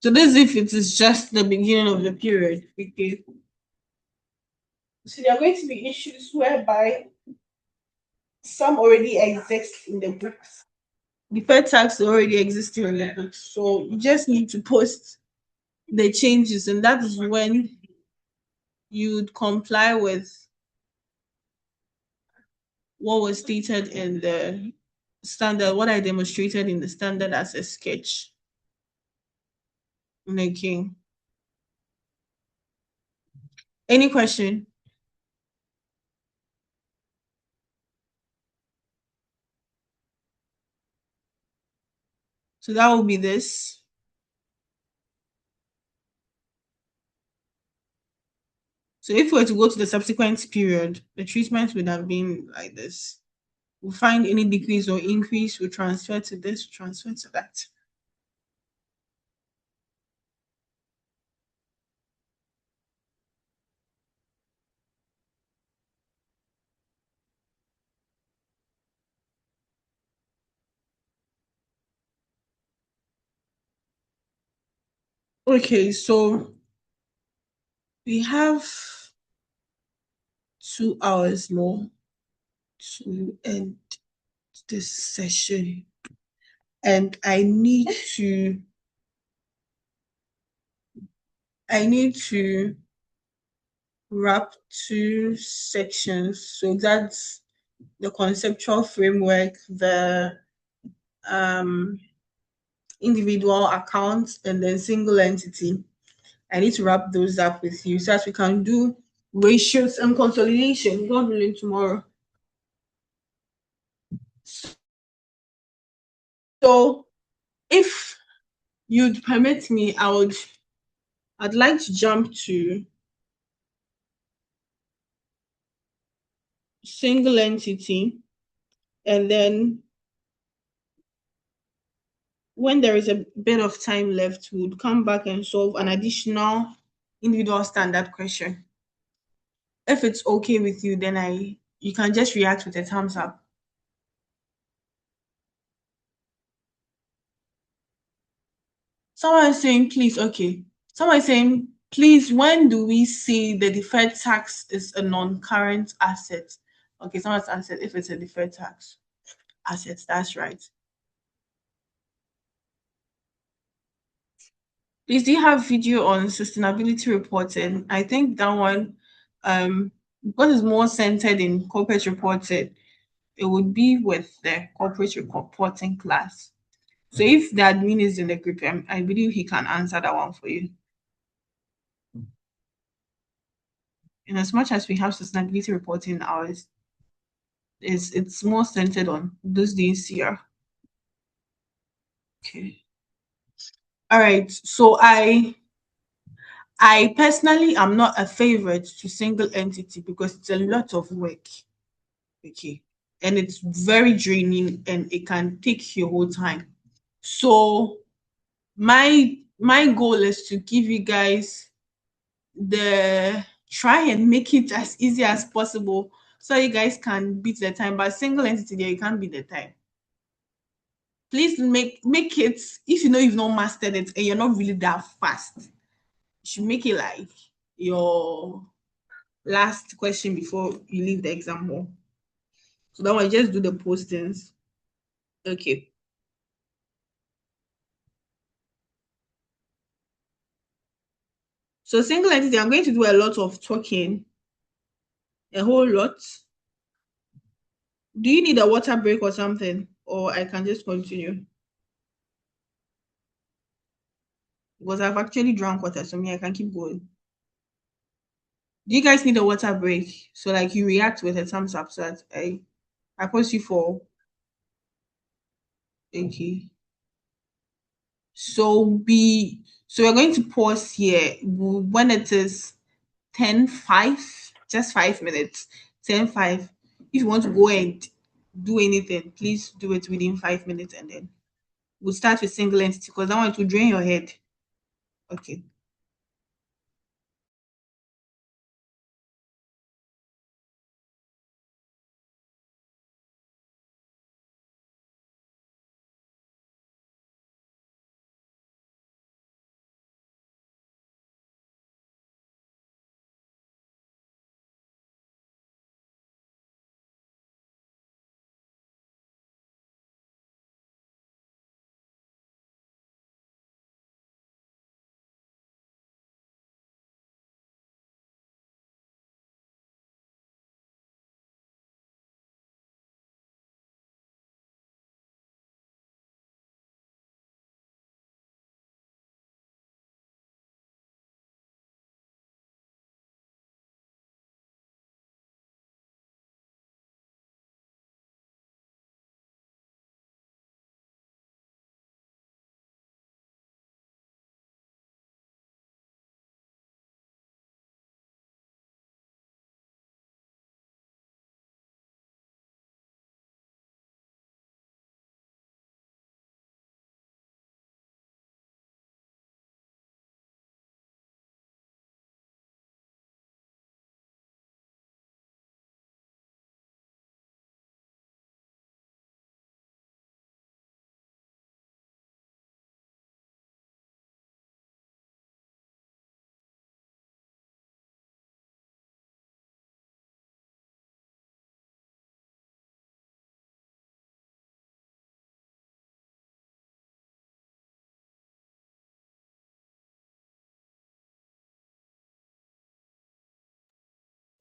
So this if it is just the beginning of the period. Okay. So there are going to be issues whereby some already exist in the books. Deferred tax already exists in the books. So you just need to post the changes, and that is when you'd comply with what was stated in the standard, what I demonstrated in the standard as a sketch. Okay. Any question? So that will be this. So if we were to go to the subsequent period, the treatment would have been like this. We'll find any decrease or increase, we'll transfer to this, transfer to that. Okay, so we have 2 hours more to end this session, and I need to wrap two sections. So that's the conceptual framework, the um individual accounts, and then single entity. I need to wrap those up with you so that we can do ratios and consolidation. God willing, tomorrow. So, if you'd permit me, I'd like to jump to single entity, and then when there is a bit of time left, we'll come back and solve an additional individual standard question. If it's okay with you, then you can just react with a thumbs up. Someone is saying, please, okay. Someone is saying, please, when do we see the deferred tax is a non-current asset? Okay, someone's answered if it's a deferred tax asset, that's right. Please, do you have video on sustainability reporting? I think that one, because it's more centered in corporate reporting, it would be with the corporate reporting class. So if the admin is in the group, I believe he can answer that one for you. In as much as we have sustainability reporting hours, it's more centered on those days here. Okay. All right. So I personally am not a favorite to single entity because it's a lot of work. Okay. And it's very draining and it can take your whole time. So my goal is to give you guys the try and make it as easy as possible so you guys can beat the time. But single entity there, you can't beat the time. Please make it, if you know you've not mastered it and you're not really that fast, you should make it like your last question before you leave the exam hall. So that one, just do the postings. Okay. So single entity, I'm going to do a lot of talking, a whole lot. Do you need a water break or something? Or I can just continue? Because I've actually drank water, so me, I can keep going. Do you guys need a water break? So like you react with a thumbs up so that I post you for okay. So we're going to pause here when it is 10:05, just 5 minutes. 10:05. If you want to go and do anything, please do it within 5 minutes, and then we'll start with single entity because I want to drain your head. Okay.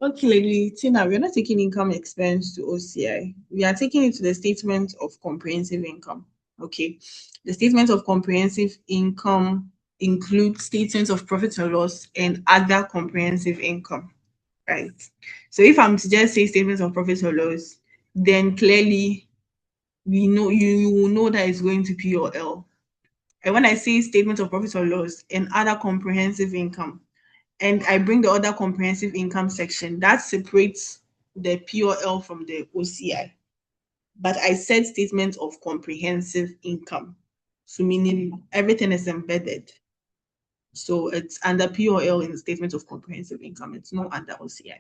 Okay, Lady Tina, we're not taking income expense to OCI. We are taking it to the statement of comprehensive income. Okay. The statement of comprehensive income includes statements of profit or loss and other comprehensive income. Right. So if I'm to just say statements of profit or loss, then clearly we know you will know that it's going to P or L. And when I say statement of profit or loss and other comprehensive income, and I bring the other comprehensive income section, that separates the POL from the OCI. But I said statement of comprehensive income. So meaning everything is embedded. So it's under POL in the statement of comprehensive income. It's not under OCI.